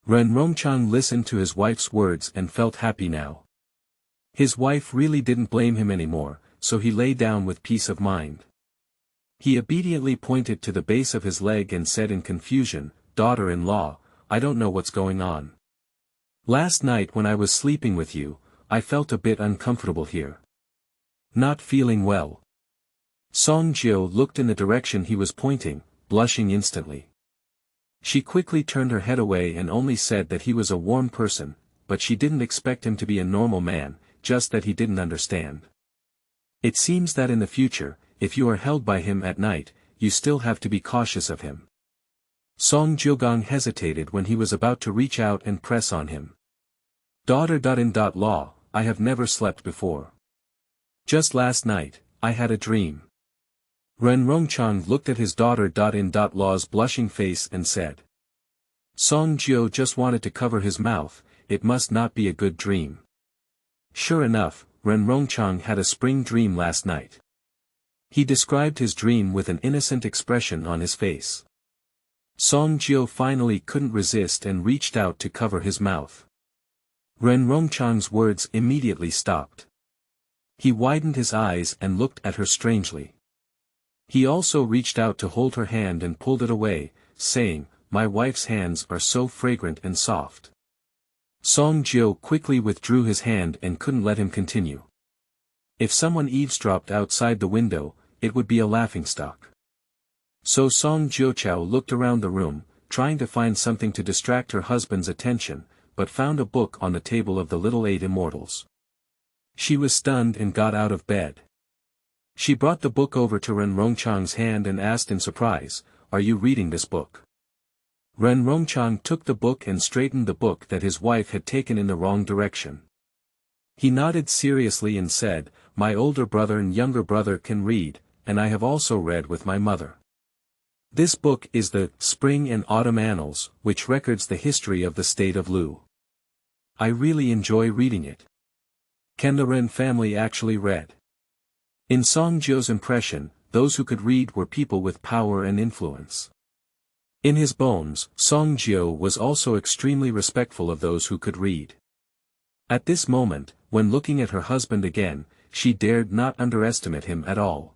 Ren Rongchang listened to his wife's words and felt happy now. His wife really didn't blame him anymore, so he lay down with peace of mind. He obediently pointed to the base of his leg and said in confusion, daughter-in-law, I don't know what's going on. Last night when I was sleeping with you, I felt a bit uncomfortable here. Not feeling well. Song Jiu looked in the direction he was pointing, blushing instantly. She quickly turned her head away and only said that he was a warm person, but she didn't expect him to be a normal man, just that he didn't understand. It seems that in the future, if you are held by him at night, you still have to be cautious of him. Song Jiugang hesitated when he was about to reach out and press on him. Daughter-in-law, I have never slept before. Just last night, I had a dream. Ren Rongchang looked at his daughter-in-law's blushing face and said. Song Jiu just wanted to cover his mouth, it must not be a good dream. Sure enough, Ren Rongchang had a spring dream last night. He described his dream with an innocent expression on his face. Song Jiu finally couldn't resist and reached out to cover his mouth. Ren Rongchang's words immediately stopped. He widened his eyes and looked at her strangely. He also reached out to hold her hand and pulled it away, saying, my wife's hands are so fragrant and soft. Song Jiu quickly withdrew his hand and couldn't let him continue. If someone eavesdropped outside the window, it would be a laughingstock. So Song Jiuchao looked around the room, trying to find something to distract her husband's attention, but found a book on the table of the Little Eight Immortals. She was stunned and got out of bed. She brought the book over to Ren Rongchang's hand and asked in surprise, are you reading this book? Ren Rongchang took the book and straightened the book that his wife had taken in the wrong direction. He nodded seriously and said, my older brother and younger brother can read, and I have also read with my mother. This book is the Spring and Autumn Annals, which records the history of the state of Lu. I really enjoy reading it. Can the Ren family actually read? In Song Jiu's impression, those who could read were people with power and influence. In his bones, Song Jiu was also extremely respectful of those who could read. At this moment, when looking at her husband again, she dared not underestimate him at all.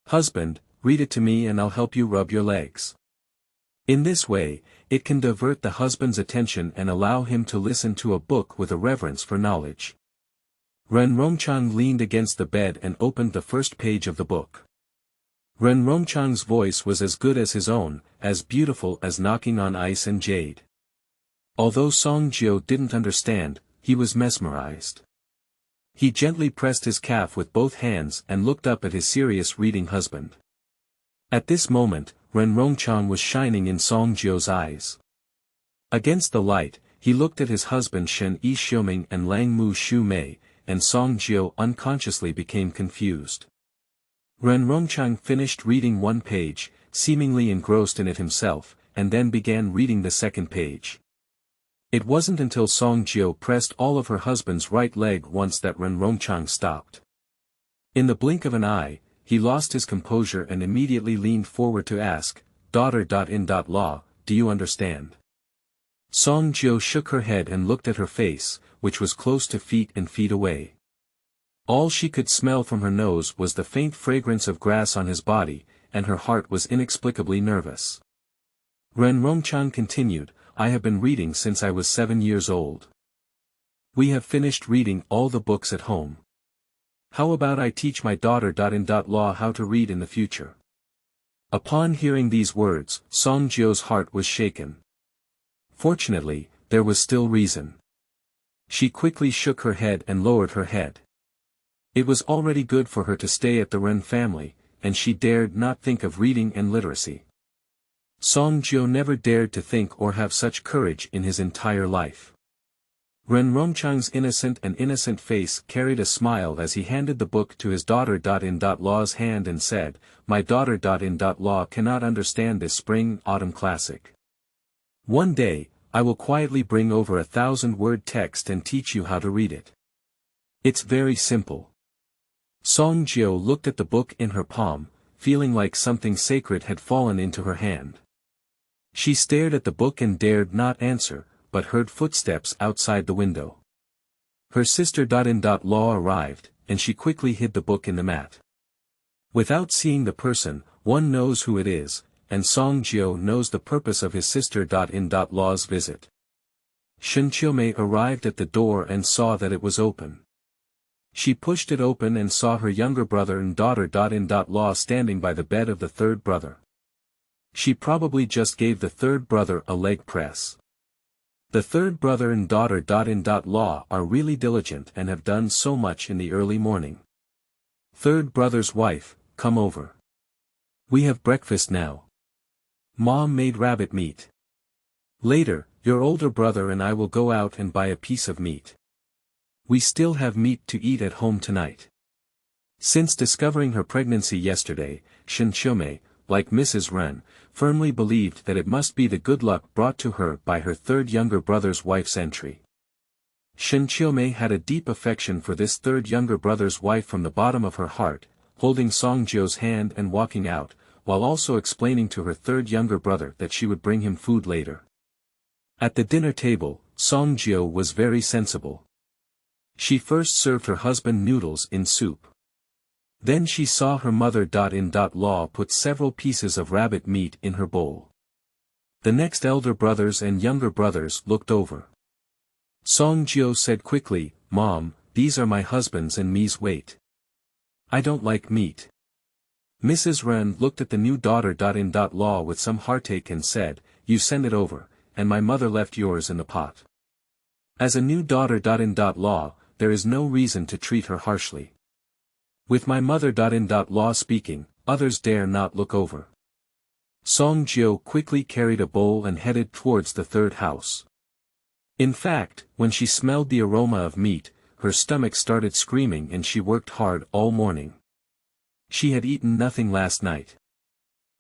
Husband, read it to me and I'll help you rub your legs. In this way, it can divert the husband's attention and allow him to listen to a book with a reverence for knowledge. Ren Rongchang leaned against the bed and opened the first page of the book. Ren Rongchang's voice was as good as his own, as beautiful as knocking on ice and jade. Although Song Jiu didn't understand, he was mesmerized. He gently pressed his calf with both hands and looked up at his serious reading husband. At this moment, Ren Rongchang was shining in Song Jiu's eyes. Against the light, he looked at his husband Shen Yi Xiuming and Lang Mu Shu Mei, and Song Jiu unconsciously became confused. Ren Rongchang finished reading one page, seemingly engrossed in it himself, and then began reading the second page. It wasn't until Song Jiu pressed all of her husband's right leg once that Ren Rongchang stopped. In the blink of an eye, he lost his composure and immediately leaned forward to ask, daughter-in-law, do you understand? Song Jiu shook her head and looked at her face, which was close to feet and feet away. All she could smell from her nose was the faint fragrance of grass on his body, and her heart was inexplicably nervous. Ren Rongchang continued, I have been reading since I was 7 years old. We have finished reading all the books at home. How about I teach my daughter-in-law how to read in the future? Upon hearing these words, Song Jiu's heart was shaken. Fortunately, there was still reason. She quickly shook her head and lowered her head. It was already good for her to stay at the Ren family, and she dared not think of reading and literacy. Song Jiu never dared to think or have such courage in his entire life. Ren Rongchang's innocent face carried a smile as he handed the book to his daughter-in-law's hand and said, "My daughter-in-law cannot understand this spring-autumn classic. One day, I will quietly bring over 1,000-word text and teach you how to read it. It's very simple." Song Jiu looked at the book in her palm, feeling like something sacred had fallen into her hand. She stared at the book and dared not answer, but heard footsteps outside the window. Her sister-in-law arrived, and she quickly hid the book in the mat. Without seeing the person, one knows who it is, and Song Jiu knows the purpose of his sister-in-law's visit. Shen Qiumei arrived at the door and saw that it was open. She pushed it open and saw her younger brother and daughter-in-law standing by the bed of the third brother. She probably just gave the third brother a leg press. The third brother and daughter-in-law are really diligent and have done so much in the early morning. Third brother's wife, come over. We have breakfast now. Mom made rabbit meat. Later, your older brother and I will go out and buy a piece of meat. We still have meat to eat at home tonight. Since discovering her pregnancy yesterday, Shen Qiumei, like Mrs. Ren, firmly believed that it must be the good luck brought to her by her third younger brother's wife's entry. Shen Qiumei had a deep affection for this third younger brother's wife from the bottom of her heart, holding Song Jiu's hand and walking out, while also explaining to her third younger brother that she would bring him food later. At the dinner table, Song Jiu was very sensible. She first served her husband noodles in soup. Then she saw her mother-in-law put several pieces of rabbit meat in her bowl. The next elder brothers and younger brothers looked over. Song Jiu said quickly, "Mom, these are my husband's and me's weight. I don't like meat." Mrs. Ren looked at the new daughter-in-law with some heartache and said, "You send it over, and my mother left yours in the pot." As a new daughter-in-law, there is no reason to treat her harshly. With my mother-in-law speaking, others dare not look over. Song Jiu quickly carried a bowl and headed towards the third house. In fact, when she smelled the aroma of meat, her stomach started screaming and she worked hard all morning. She had eaten nothing last night.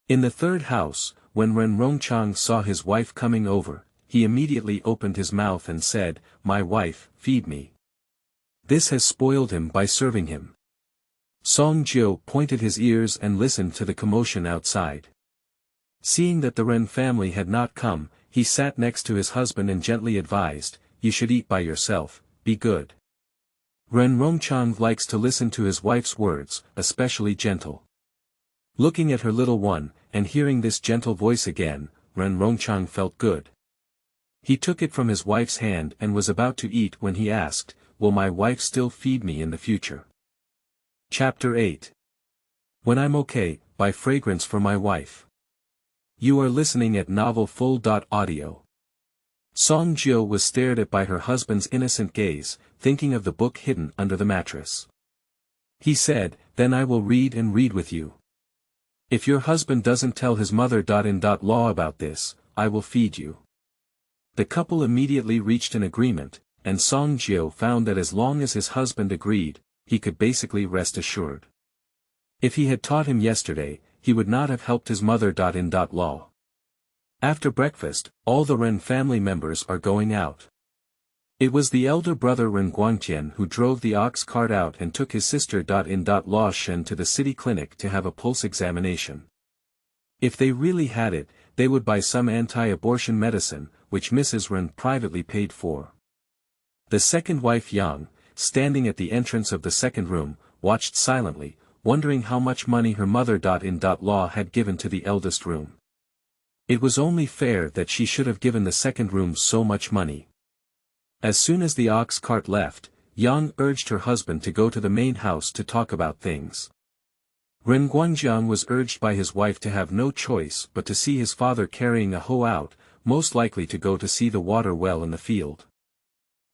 In the third house, when Ren Rongchang saw his wife coming over, he immediately opened his mouth and said, "My wife, feed me." This has spoiled him by serving him. Song Jiu pointed his ears and listened to the commotion outside. Seeing that the Ren family had not come, he sat next to his husband and gently advised, "You should eat by yourself, be good." Ren Rongchang likes to listen to his wife's words, especially gentle. Looking at her little one, and hearing this gentle voice again, Ren Rongchang felt good. He took it from his wife's hand and was about to eat when he asked, "Will my wife still feed me in the future?" Chapter 8. When I'm Okay, by Fragrance for My Wife. You are listening at Novel Full.audio. Song Jiu was stared at by her husband's innocent gaze, thinking of the book hidden under the mattress. He said, "Then I will read and read with you. If your husband doesn't tell his mother-in-law about this, I will feed you." The couple immediately reached an agreement, and Song Jiu found that as long as his husband agreed, he could basically rest assured. If he had taught him yesterday, he would not have helped his mother-in-law. After breakfast, all the Ren family members are going out. It was the elder brother Ren Rongchang who drove the ox cart out and took his sister-in-law Shen to the city clinic to have a pulse examination. If they really had it, they would buy some anti-abortion medicine, which Mrs. Ren privately paid for. The second wife Yang, standing at the entrance of the second room, watched silently, wondering how much money her mother-in-law had given to the eldest room. It was only fair that she should have given the second room so much money. As soon as the ox cart left, Yang urged her husband to go to the main house to talk about things. Ren Rongchang was urged by his wife to have no choice but to see his father carrying a hoe out, most likely to go to see the water well in the field.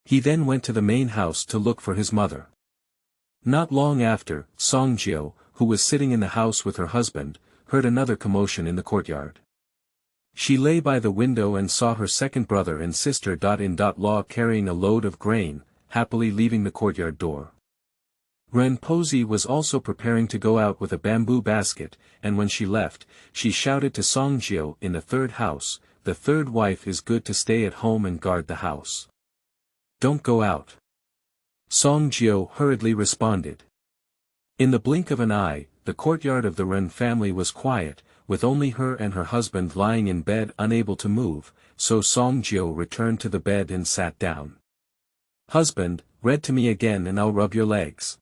He then went to the main house to look for his mother. Not long after, Song Jiu, who was sitting in the house with her husband, heard another commotion in the courtyard. She lay by the window and saw her second brother and sister-in-law carrying a load of grain, happily leaving the courtyard door. Ren Posey was also preparing to go out with a bamboo basket, and when she left, she shouted to Song Jiu in the third house, "The third wife is good to stay at home and guard the house. Don't go out." Song Jiu hurriedly responded. In the blink of an eye, the courtyard of the Ren family was quiet, with only her and her husband lying in bed unable to move, so Song Jiu returned to the bed and sat down. "Husband, read to me again and I'll rub your legs."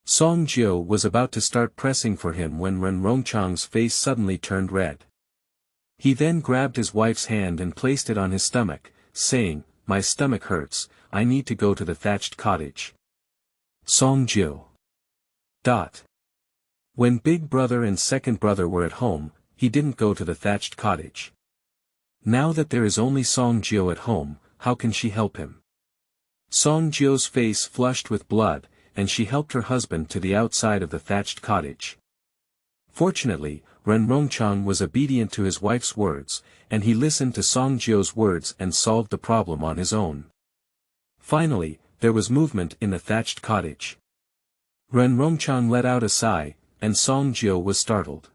Song Jiu was about to start pressing for him when Ren Rongchang's face suddenly turned red. He then grabbed his wife's hand and placed it on his stomach, saying, "My stomach hurts, I need to go to the thatched cottage." Song Jiu. When big brother and second brother were at home, he didn't go to the thatched cottage. Now that there is only Song Jiu at home, how can she help him? Song Jiu's face flushed with blood, and she helped her husband to the outside of the thatched cottage. Fortunately, Ren Rongchang was obedient to his wife's words, and he listened to Song Jiu's words and solved the problem on his own. Finally, there was movement in the thatched cottage. Ren Rongchang let out a sigh, and Song Jiu was startled.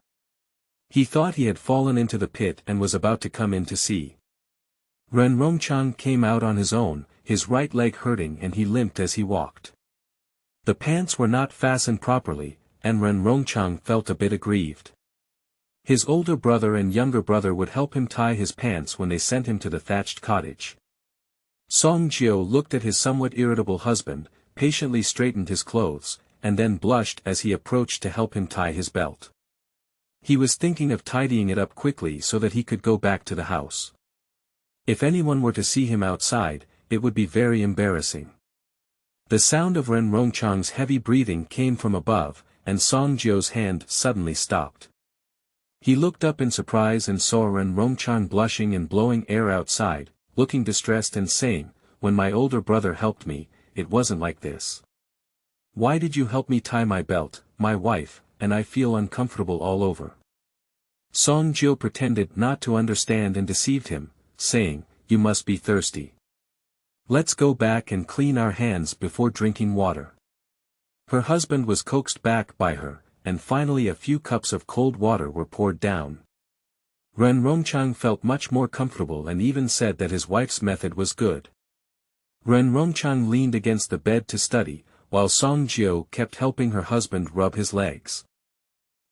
He thought he had fallen into the pit and was about to come in to see. Ren Rongchang came out on his own, his right leg hurting and he limped as he walked. The pants were not fastened properly, and Ren Rongchang felt a bit aggrieved. His older brother and younger brother would help him tie his pants when they sent him to the thatched cottage. Song Jiu looked at his somewhat irritable husband, patiently straightened his clothes, and then blushed as he approached to help him tie his belt. He was thinking of tidying it up quickly so that he could go back to the house. If anyone were to see him outside, it would be very embarrassing. The sound of Ren Rongchang's heavy breathing came from above, and Song Jiu's hand suddenly stopped. He looked up in surprise and saw Ren Rongchang blushing and blowing air outside, looking distressed and saying, "When my older brother helped me, it wasn't like this. Why did you help me tie my belt, my wife, and I feel uncomfortable all over?" Song Jiu pretended not to understand and deceived him, saying, "You must be thirsty. Let's go back and clean our hands before drinking water." Her husband was coaxed back by her, and finally a few cups of cold water were poured down. Ren Rongchang felt much more comfortable and even said that his wife's method was good. Ren Rongchang leaned against the bed to study, while Song Jiu kept helping her husband rub his legs.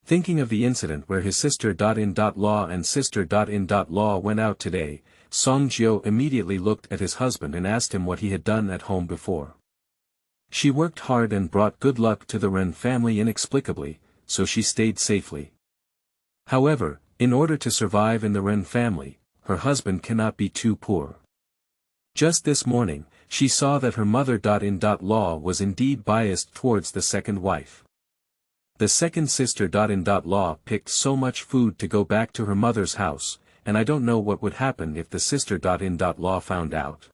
Thinking of the incident where his sister-in-law and sister-in-law went out today, Song Jiu immediately looked at his husband and asked him what he had done at home before. She worked hard and brought good luck to the Ren family inexplicably, so she stayed safely. However, in order to survive in the Ren family, her husband cannot be too poor. Just this morning, she saw that her mother-in-law was indeed biased towards the second wife. The second sister-in-law picked so much food to go back to her mother's house, and I don't know what would happen if the sister-in-law found out.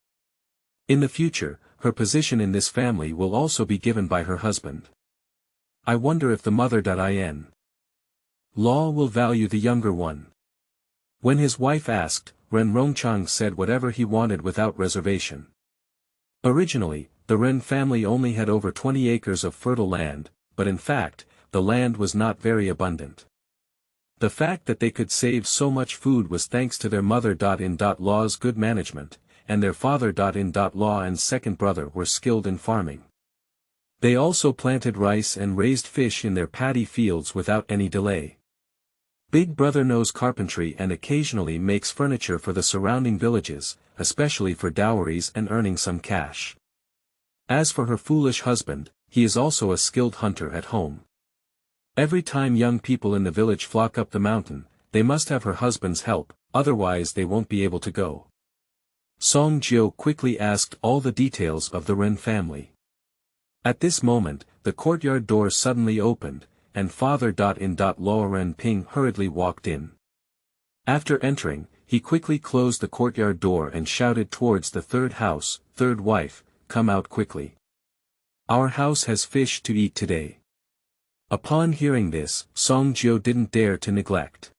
In the future, her position in this family will also be given by her husband. I wonder if the mother-in-law will value the younger one. When his wife asked, Ren Rongchang said whatever he wanted without reservation. Originally, the Ren family only had over 20 acres of fertile land, but in fact, the land was not very abundant. The fact that they could save so much food was thanks to their mother-in-law's good management, and their father-in-law and second brother were skilled in farming. They also planted rice and raised fish in their paddy fields without any delay. Big brother knows carpentry and occasionally makes furniture for the surrounding villages, especially for dowries and earning some cash. As for her foolish husband, he is also a skilled hunter at home. Every time young people in the village flock up the mountain, they must have her husband's help, otherwise they won't be able to go. Song Jiu quickly asked all the details of the Ren family. At this moment, the courtyard door suddenly opened, and father-in-law Ren Ping hurriedly walked in. After entering, he quickly closed the courtyard door and shouted towards the third house, "Third wife, come out quickly. Our house has fish to eat today. Upon hearing this, Song Jiu didn't dare to neglect.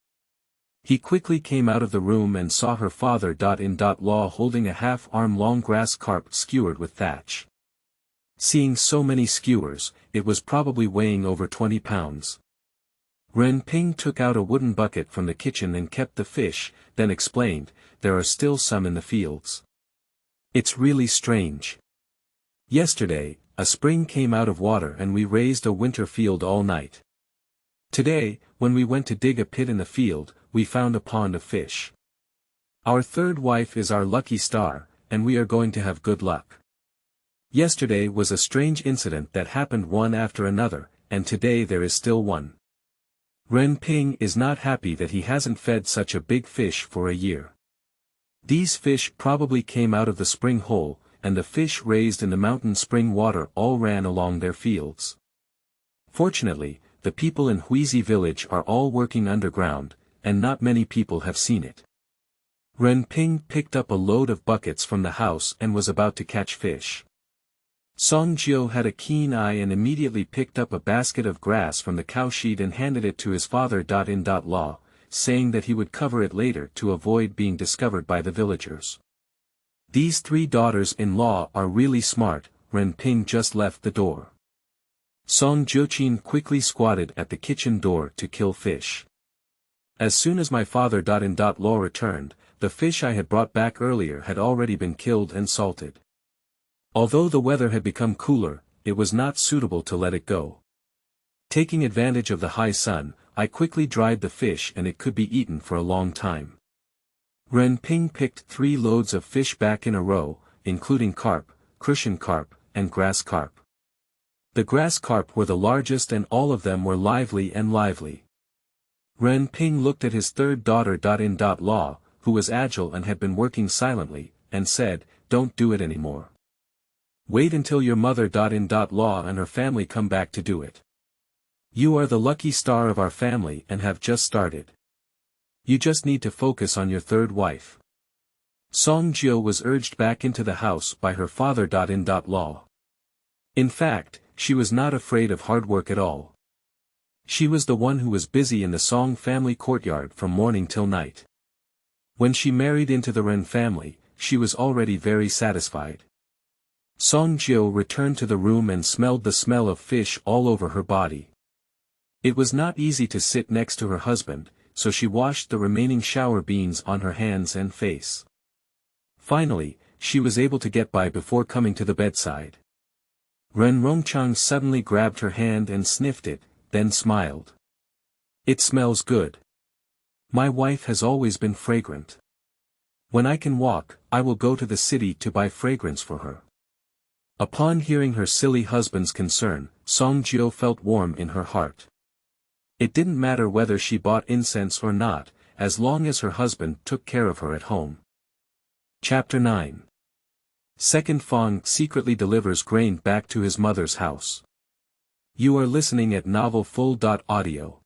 He quickly came out of the room and saw her father-in-law holding a half-arm-long grass carp skewered with thatch. Seeing so many skewers, it was probably weighing over 20 pounds. Ren Ping took out a wooden bucket from the kitchen and kept the fish, then explained, "There are still some in the fields. It's really strange. Yesterday, a spring came out of water and we raised a winter field all night. Today, when we went to dig a pit in the field, we found a pond of fish. Our third wife is our lucky star, and we are going to have good luck. Yesterday was a strange incident that happened one after another, and today there is still one." Ren Ping is not happy that he hasn't fed such a big fish for a year. These fish probably came out of the spring hole, and the fish raised in the mountain spring water all ran along their fields. Fortunately, the people in Huizi village are all working underground, and not many people have seen it. Ren Ping picked up a load of buckets from the house and was about to catch fish. Song Jiu had a keen eye and immediately picked up a basket of grass from the cowshed and handed it to his father-in-law, saying that he would cover it later to avoid being discovered by the villagers. These three daughters-in-law are really smart. Ren Ping just left the door. Song Jiu quickly squatted at the kitchen door to kill fish. As soon as my father-in-law returned, the fish I had brought back earlier had already been killed and salted. Although the weather had become cooler, it was not suitable to let it go. Taking advantage of the high sun, I quickly dried the fish and it could be eaten for a long time. Ren Ping picked 3 loads of fish back in a row, including carp, crucian carp, and grass carp. The grass carp were the largest and all of them were lively. Ren Ping looked at his third daughter-in-law, who was agile and had been working silently, and said, "Don't do it anymore. Wait until your mother-in-law and her family come back to do it. You are the lucky star of our family and have just started. You just need to focus on your third wife." Song Jiu was urged back into the house by her father-in-law. In fact, she was not afraid of hard work at all. She was the one who was busy in the Song family courtyard from morning till night. When she married into the Ren family, she was already very satisfied. Song Jiu returned to the room and smelled the smell of fish all over her body. It was not easy to sit next to her husband, so she washed the remaining shower beans on her hands and face. Finally, she was able to get by before coming to the bedside. Ren Rongchang suddenly grabbed her hand and sniffed it, then smiled. "It smells good. My wife has always been fragrant. When I can walk, I will go to the city to buy fragrance for her." Upon hearing her silly husband's concern, Song Jiu felt warm in her heart. It didn't matter whether she bought incense or not, as long as her husband took care of her at home. Chapter 9. Second Fang secretly delivers grain back to his mother's house. You are listening at Novel Full.audio.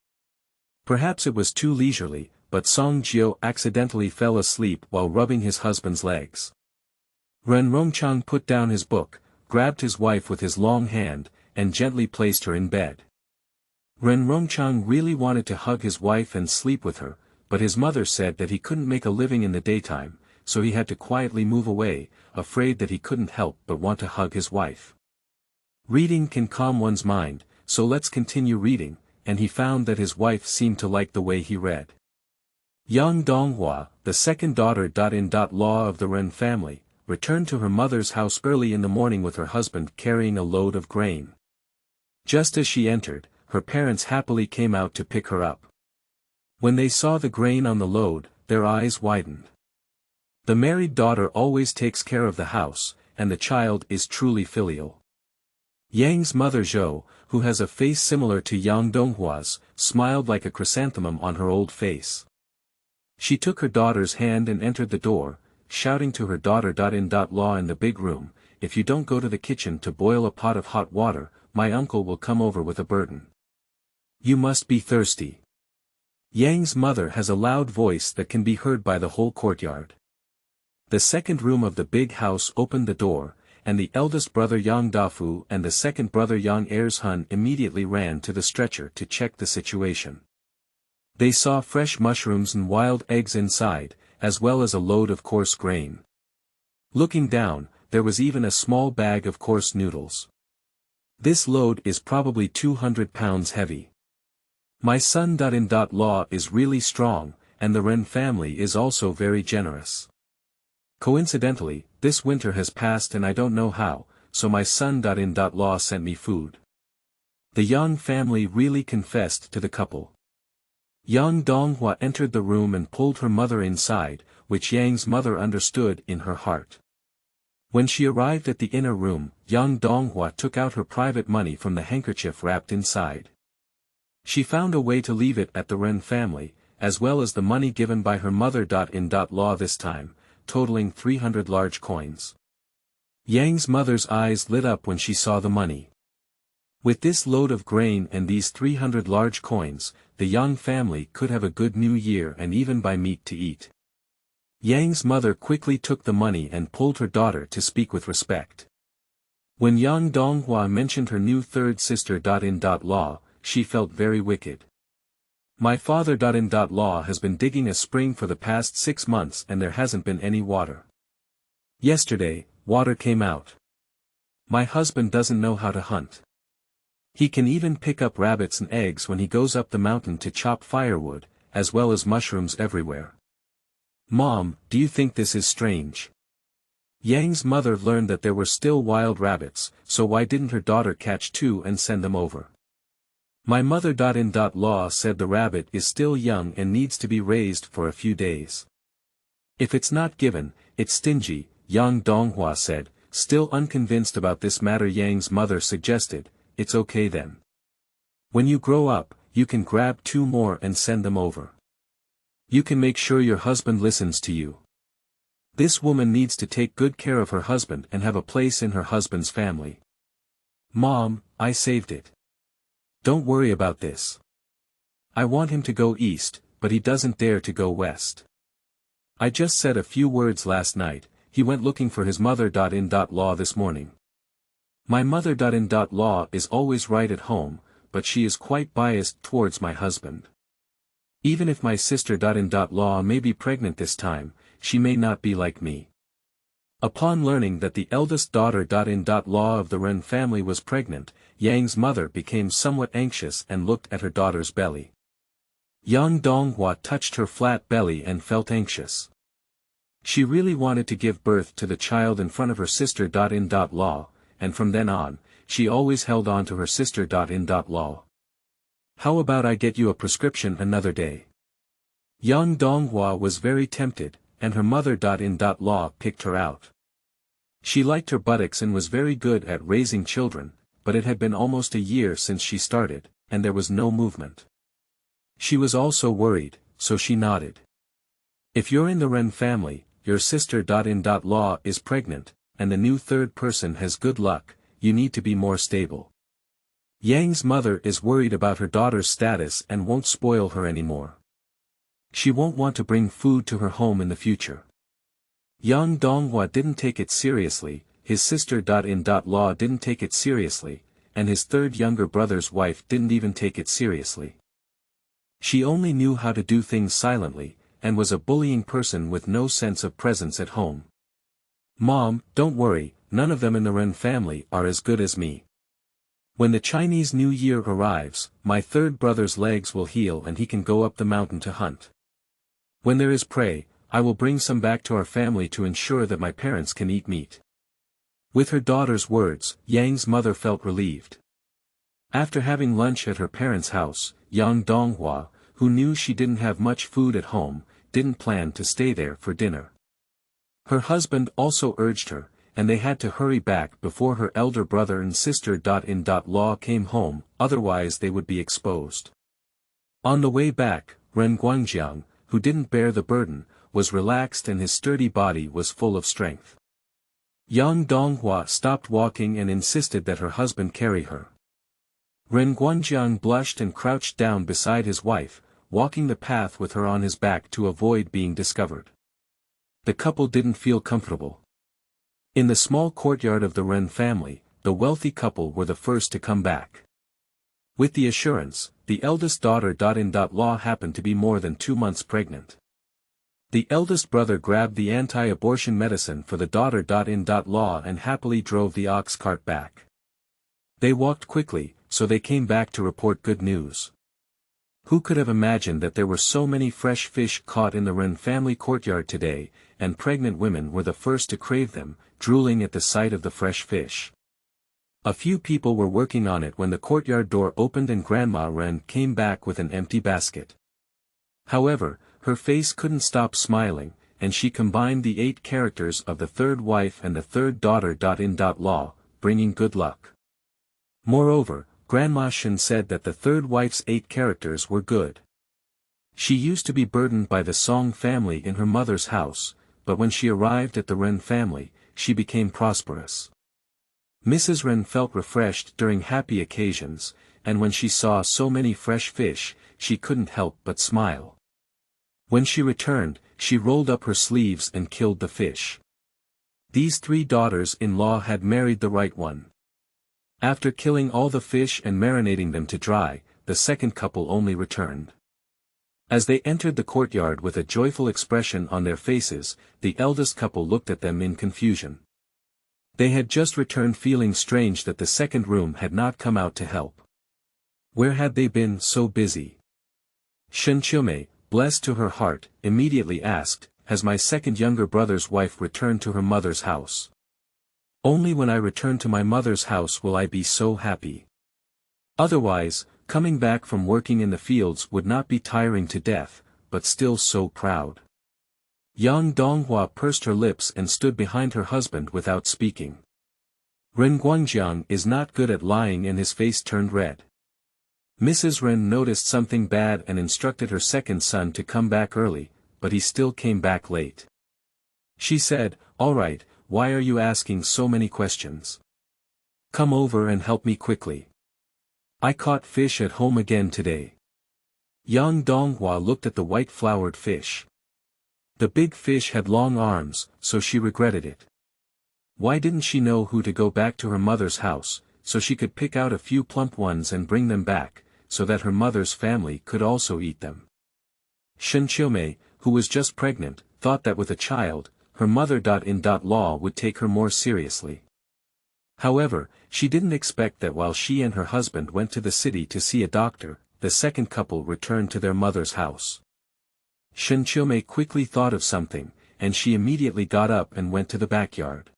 Perhaps it was too leisurely, but Song Jiu accidentally fell asleep while rubbing his husband's legs. Ren Rongchang put down his book, grabbed his wife with his long hand, and gently placed her in bed. Ren Rongchang really wanted to hug his wife and sleep with her, but his mother said that he couldn't make a living in the daytime, so he had to quietly move away, afraid that he couldn't help but want to hug his wife. Reading can calm one's mind, so let's continue reading, and he found that his wife seemed to like the way he read. Yang Donghua, the second daughter-in-law of the Ren family, returned to her mother's house early in the morning with her husband carrying a load of grain. Just as she entered, her parents happily came out to pick her up. When they saw the grain on the load, their eyes widened. The married daughter always takes care of the house, and the child is truly filial. Yang's mother Zhou, who has a face similar to Yang Donghua's, smiled like a chrysanthemum on her old face. She took her daughter's hand and entered the door, shouting to her daughter-in-law in the big room, "If you don't go to the kitchen to boil a pot of hot water, my uncle will come over with a burden. You must be thirsty." Yang's mother has a loud voice that can be heard by the whole courtyard. The second room of the big house opened the door, and the eldest brother Yang Dafu and the second brother Yang Ershun immediately ran to the stretcher to check the situation. They saw fresh mushrooms and wild eggs inside, as well as a load of coarse grain. Looking down, there was even a small bag of coarse noodles. This load is probably 200 pounds heavy. My son-in-law is really strong, and the Ren family is also very generous. Coincidentally, this winter has passed and I don't know how, so my son-in-law sent me food. The Yang family really confessed to the couple. Yang Donghua entered the room and pulled her mother inside, which Yang's mother understood in her heart. When she arrived at the inner room, Yang Donghua took out her private money from the handkerchief wrapped inside. She found a way to leave it at the Ren family, as well as the money given by her mother-in-law this time, totaling 300 large coins. Yang's mother's eyes lit up when she saw the money. With this load of grain and these 300 large coins, the Yang family could have a good new year and even buy meat to eat. Yang's mother quickly took the money and pulled her daughter to speak with respect. When Yang Donghua mentioned her new third sister-in-law, she felt very wicked. My father-in-law has been digging a spring for the past 6 months and there hasn't been any water. Yesterday, water came out. My husband doesn't know how to hunt. He can even pick up rabbits and eggs when he goes up the mountain to chop firewood, as well as mushrooms everywhere. Mom, do you think this is strange? Yang's mother learned that there were still wild rabbits, so why didn't her daughter catch 2 and send them over? My mother-in-law said the rabbit is still young and needs to be raised for a few days. If it's not given, it's stingy, Yang Donghua said, still unconvinced about this matter. Yang's mother suggested, it's okay then. When you grow up, you can grab 2 more and send them over. You can make sure your husband listens to you. This woman needs to take good care of her husband and have a place in her husband's family. Mom, I saved it. Don't worry about this. I want him to go east, but he doesn't dare to go west. I just said a few words last night. He went looking for his mother-in-law this morning. My mother-in-law is always right at home, but she is quite biased towards my husband. Even if my sister-in-law may be pregnant this time, she may not be like me. Upon learning that the eldest daughter-in-law of the Ren family was pregnant, Yang's mother became somewhat anxious and looked at her daughter's belly. Yang Donghua touched her flat belly and felt anxious. She really wanted to give birth to the child in front of her sister-in-law, and from then on, she always held on to her sister-in-law. How about I get you a prescription another day? Yang Donghua was very tempted, and her mother-in-law picked her out. She liked her buttocks and was very good at raising children, but it had been almost a year since she started, and there was no movement. She was also worried, so she nodded. If you're in the Ren family, your sister-in-law is pregnant, and the new third person has good luck, you need to be more stable. Yang's mother is worried about her daughter's status and won't spoil her anymore. She won't want to bring food to her home in the future. Yang Donghua didn't take it seriously, his sister-in-law didn't take it seriously, and his third younger brother's wife didn't even take it seriously. She only knew how to do things silently, and was a bullying person with no sense of presence at home. Mom, don't worry, none of them in the Ren family are as good as me. When the Chinese New Year arrives, my third brother's legs will heal and he can go up the mountain to hunt. When there is prey, I will bring some back to our family to ensure that my parents can eat meat. With her daughter's words, Yang's mother felt relieved. After having lunch at her parents' house, Yang Donghua, who knew she didn't have much food at home, didn't plan to stay there for dinner. Her husband also urged her, and they had to hurry back before her elder brother and sister-in-law came home, otherwise they would be exposed. On the way back, Ren Rongchang, who didn't bear the burden, was relaxed and his sturdy body was full of strength. Yang Donghua stopped walking and insisted that her husband carry her. Ren Rongchang blushed and crouched down beside his wife, walking the path with her on his back to avoid being discovered. The couple didn't feel comfortable. In the small courtyard of the Ren family, the wealthy couple were the first to come back. With the assurance, the eldest daughter-in-law happened to be more than 2 months pregnant. The eldest brother grabbed the anti-abortion medicine for the daughter-in-law and happily drove the ox cart back. They walked quickly, so they came back to report good news. Who could have imagined that there were so many fresh fish caught in the Ren family courtyard today, and pregnant women were the first to crave them, drooling at the sight of the fresh fish. A few people were working on it when the courtyard door opened and Grandma Ren came back with an empty basket. However, her face couldn't stop smiling, and she combined the 8 characters of the third wife and the third daughter-in-law, bringing good luck. Moreover, Grandma Shen said that the third wife's 8 characters were good. She used to be burdened by the Song family in her mother's house, but when she arrived at the Ren family, she became prosperous. Mrs. Ren felt refreshed during happy occasions, and when she saw so many fresh fish, she couldn't help but smile. When she returned, she rolled up her sleeves and killed the fish. These 3 daughters-in-law had married the right one. After killing all the fish and marinating them to dry, the second couple only returned. As they entered the courtyard with a joyful expression on their faces, the eldest couple looked at them in confusion. They had just returned feeling strange that the second room had not come out to help. Where had they been so busy? Shen Qiumei, blessed to her heart, immediately asked, "Has my second younger brother's wife returned to her mother's house? Only when I return to my mother's house will I be so happy. Otherwise, coming back from working in the fields would not be tiring to death, but still so proud." Yang Donghua pursed her lips and stood behind her husband without speaking. Ren Rongchang is not good at lying and his face turned red. Mrs. Ren noticed something bad and instructed her second son to come back early, but he still came back late. She said, "All right, why are you asking so many questions? Come over and help me quickly. I caught fish at home again today." Yang Donghua looked at the white flowered fish. The big fish had long arms, so she regretted it. Why didn't she know who to go back to her mother's house, so she could pick out a few plump ones and bring them back, so that her mother's family could also eat them? Shen Qiumei, who was just pregnant, thought that with a child, her mother-in-law would take her more seriously. However, she didn't expect that while she and her husband went to the city to see a doctor, the second couple returned to their mother's house. Shen Qiumei quickly thought of something, and she immediately got up and went to the backyard.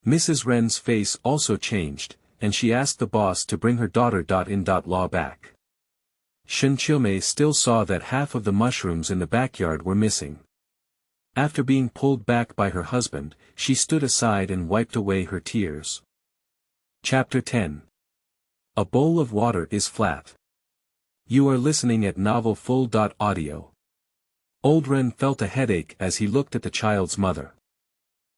Mrs. Ren's face also changed, and she asked the boss to bring her daughter-in-law back. Shen Qiumei still saw that half of the mushrooms in the backyard were missing. After being pulled back by her husband, she stood aside and wiped away her tears. Chapter 10. A bowl of water is flat. You are listening at Novel Full.audio. Old Ren felt a headache as he looked at the child's mother.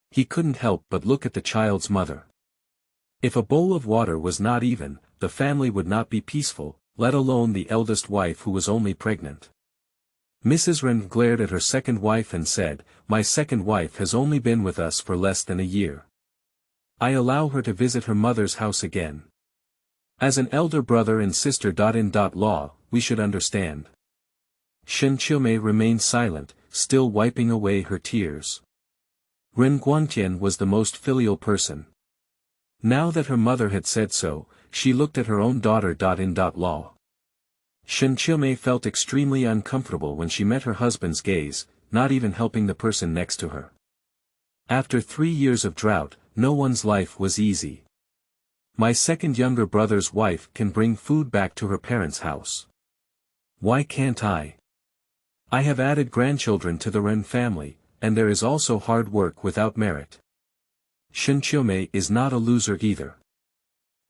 He couldn't help but look at the child's mother. If a bowl of water was not even, the family would not be peaceful, let alone the eldest wife who was only pregnant. Mrs. Ren glared at her second wife and said, "My second wife has only been with us for less than a year. I allow her to visit her mother's house again. As an elder brother and sister-in-law, we should understand." Shen Qiumei remained silent, still wiping away her tears. Ren Rongchang was the most filial person. Now that her mother had said so, she looked at her own daughter-in-law. Shen Qiumei felt extremely uncomfortable when she met her husband's gaze, not even helping the person next to her. After 3 years of drought, no one's life was easy. My second younger brother's wife can bring food back to her parents' house. Why can't I? I have added grandchildren to the Ren family, and there is also hard work without merit. Shen Qiumei is not a loser either.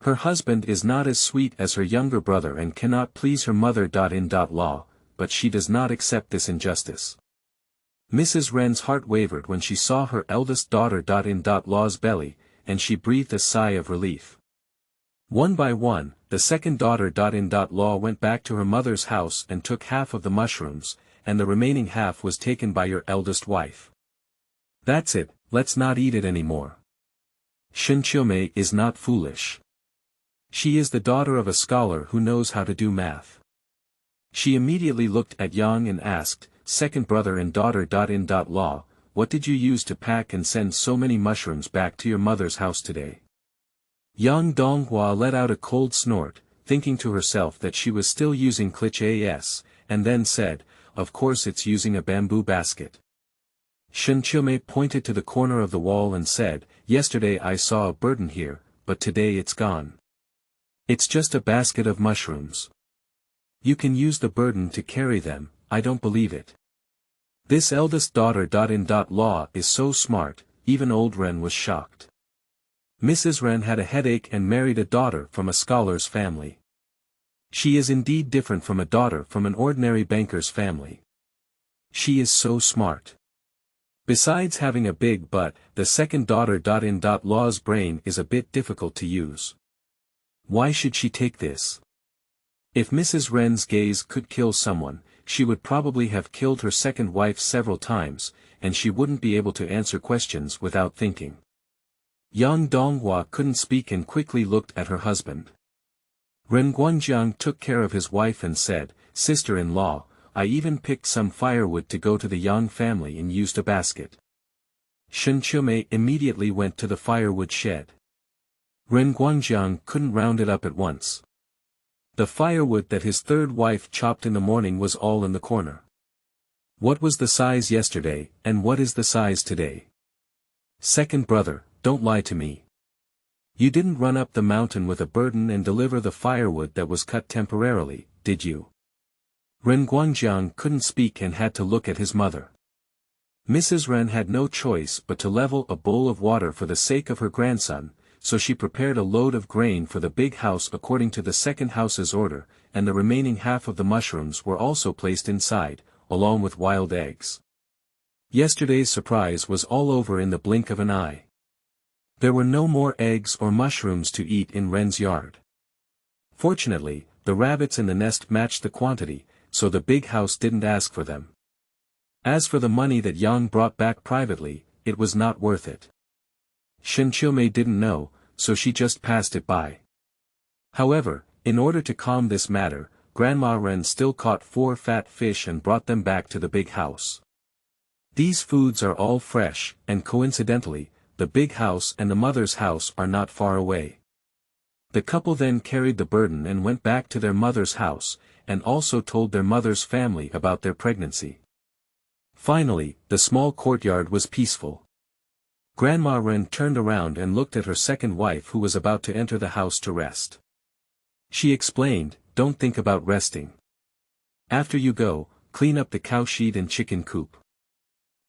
Her husband is not as sweet as her younger brother and cannot please her mother-in-law, but she does not accept this injustice. Mrs. Ren's heart wavered when she saw her eldest daughter-in-law's belly, and she breathed a sigh of relief. One by one, the second daughter-in-law went back to her mother's house and took half of the mushrooms, and the remaining half was taken by your eldest wife. That's it, let's not eat it anymore. Shenqiumei is not foolish. She is the daughter of a scholar who knows how to do math. She immediately looked at Yang and asked, second brother and daughter.in.law, what did you use to pack and send so many mushrooms back to your mother's house today? Yang Donghua let out a cold snort, thinking to herself that she was still using cliche as, and then said, of course it's using a bamboo basket. Shenqiumei pointed to the corner of the wall and said, yesterday I saw a burden here, but today it's gone. It's just a basket of mushrooms. You can use the burden to carry them, I don't believe it. This eldest daughter.in.law is so smart, even old Ren was shocked. Mrs. Ren had a headache and married a daughter from a scholar's family. She is indeed different from a daughter from an ordinary banker's family. She is so smart. Besides having a big butt, the second daughter.in.law's brain is a bit difficult to use. Why should she take this? If Mrs. Ren's gaze could kill someone, she would probably have killed her second wife several times, and she wouldn't be able to answer questions without thinking. Yang Donghua couldn't speak and quickly looked at her husband. Ren Rongchang took care of his wife and said, sister-in-law, I even picked some firewood to go to the Yang family and used a basket. Shenqiumei immediately went to the firewood shed. Ren Rongchang couldn't round it up at once. The firewood that his third wife chopped in the morning was all in the corner. What was the size yesterday, and what is the size today? Second brother, don't lie to me. You didn't run up the mountain with a burden and deliver the firewood that was cut temporarily, did you? Ren Rongchang couldn't speak and had to look at his mother. Mrs. Ren had no choice but to level a bowl of water for the sake of her grandson, so she prepared a load of grain for the big house according to the second house's order, and the remaining half of the mushrooms were also placed inside, along with wild eggs. Yesterday's surprise was all over in the blink of an eye. There were no more eggs or mushrooms to eat in Ren's yard. Fortunately, the rabbits in the nest matched the quantity, so the big house didn't ask for them. As for the money that Yang brought back privately, it was not worth it. Shenqiumei didn't know, so she just passed it by. However, in order to calm this matter, Grandma Ren still caught 4 fat fish and brought them back to the big house. These foods are all fresh, and coincidentally, the big house and the mother's house are not far away. The couple then carried the burden and went back to their mother's house, and also told their mother's family about their pregnancy. Finally, the small courtyard was peaceful. Grandma Ren turned around and looked at her second wife who was about to enter the house to rest. She explained, don't think about resting. After you go, clean up the cow shed and chicken coop.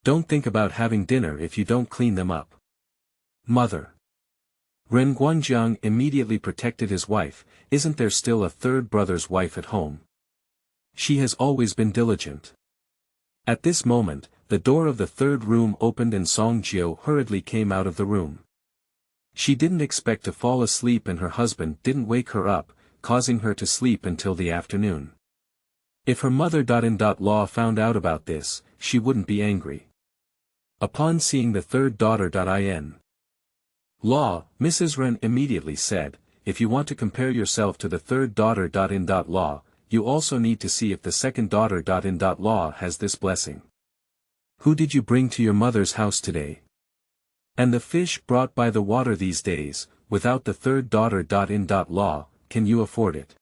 Don't think about having dinner if you don't clean them up. Mother. Ren Rongchang immediately protected his wife, isn't there still a third brother's wife at home? She has always been diligent. At this moment, the door of the third room opened and Song Jiu hurriedly came out of the room. She didn't expect to fall asleep and her husband didn't wake her up, causing her to sleep until the afternoon. If her mother.in.law found out about this, she wouldn't be angry. Upon seeing the third daughter.in.law, Mrs. Ren immediately said, if you want to compare yourself to the third daughter.in.law, you also need to see if the second daughter.in.law has this blessing. Who did you bring to your mother's house today? And the fish brought by the water these days, without the third daughter.in.law, can you afford it?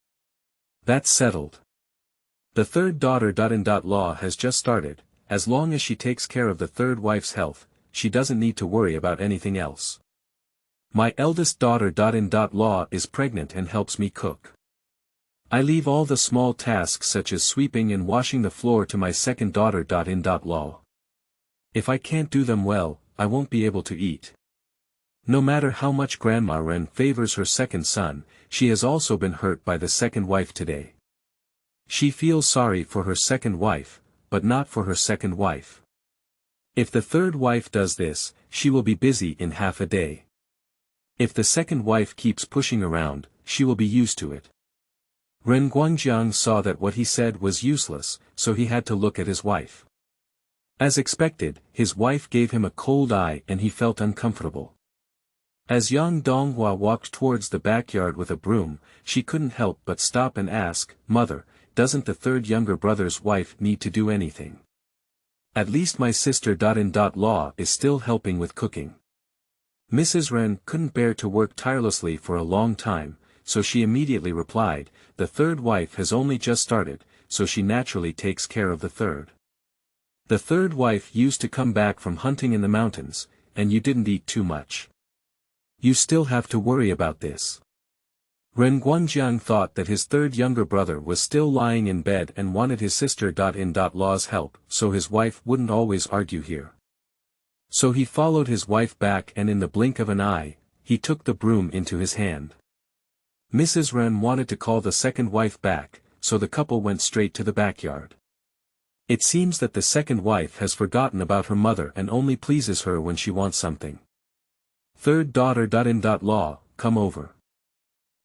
That's settled. The third daughter.in.law has just started, as long as she takes care of the third wife's health, she doesn't need to worry about anything else. My eldest daughter.in.law is pregnant and helps me cook. I leave all the small tasks such as sweeping and washing the floor to my second daughter.in.law. If I can't do them well, I won't be able to eat. No matter how much Grandma Ren favors her second son, she has also been hurt by the second wife today. She feels sorry for her second wife, but not for her second wife. If the third wife does this, she will be busy in half a day. If the second wife keeps pushing around, she will be used to it. Ren Rongchang saw that what he said was useless, so he had to look at his wife. As expected, his wife gave him a cold eye and he felt uncomfortable. As Yang Donghua walked towards the backyard with a broom, she couldn't help but stop and ask, "Mother, doesn't the third younger brother's wife need to do anything? At least my sister-in-law is still helping with cooking." Mrs. Ren couldn't bear to work tirelessly for a long time, so she immediately replied, "The third wife has only just started, so she naturally takes care of the third. The third wife used to come back from hunting in the mountains, and you didn't eat too much. You still have to worry about this." Ren Rongchang thought that his third younger brother was still lying in bed and wanted his sister-in-law's help, so his wife wouldn't always argue here. So he followed his wife back, and in the blink of an eye, he took the broom into his hand. Mrs. Ren wanted to call the second wife back, so the couple went straight to the backyard. It seems that the second wife has forgotten about her mother and only pleases her when she wants something. "Third daughter-in-law, come over."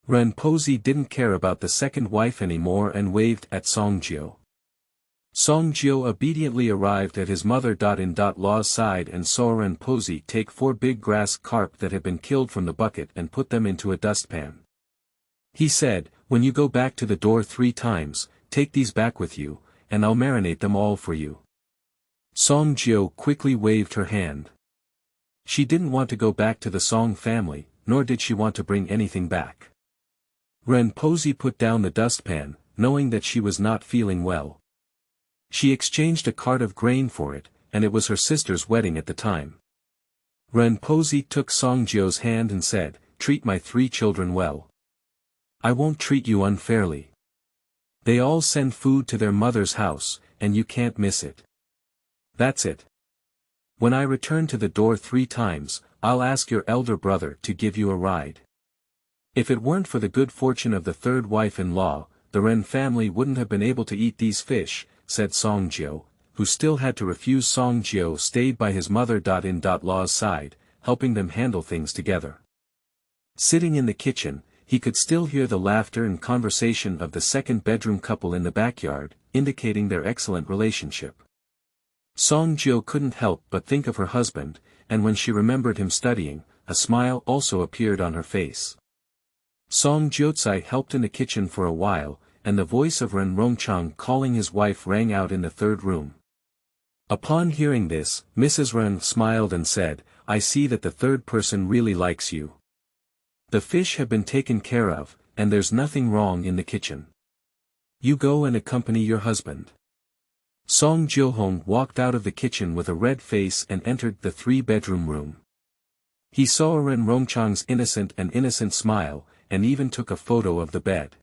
Ren Posey didn't care about the second wife anymore and waved at Song Jiu. Song Jiu obediently arrived at his mother-in-law's side and saw Ren Posey take 4 big grass carp that had been killed from the bucket and put them into a dustpan. He said, "When you go back to the door 3 times, take these back with you, and I'll marinate them all for you." Song Jiu quickly waved her hand. She didn't want to go back to the Song family, nor did she want to bring anything back. Ren Posey put down the dustpan, knowing that she was not feeling well. She exchanged a cart of grain for it, and it was her sister's wedding at the time. Ren Posey took Song Jiu's hand and said, "Treat my 3 children well. I won't treat you unfairly. They all send food to their mother's house, and you can't miss it. That's it. When I return to the door 3 times, I'll ask your elder brother to give you a ride." If it weren't for the good fortune of the third wife-in-law, the Ren family wouldn't have been able to eat these fish, said Song Jiu, who still had to refuse. Song Jiu stayed by his mother-in-law's side, helping them handle things together. Sitting in the kitchen, he could still hear the laughter and conversation of the second bedroom couple in the backyard, indicating their excellent relationship. Song Jiu couldn't help but think of her husband, and when she remembered him studying, a smile also appeared on her face. Song Jiutsai helped in the kitchen for a while, and the voice of Ren Rongchang calling his wife rang out in the third room. Upon hearing this, Mrs. Ren smiled and said, "I see that the third person really likes you. The fish have been taken care of, and there's nothing wrong in the kitchen. You go and accompany your husband." Song Jiuhong walked out of the kitchen with a red face and entered the 3-bedroom room. He saw Ren Rongchang's innocent smile, and even took a photo of the bed.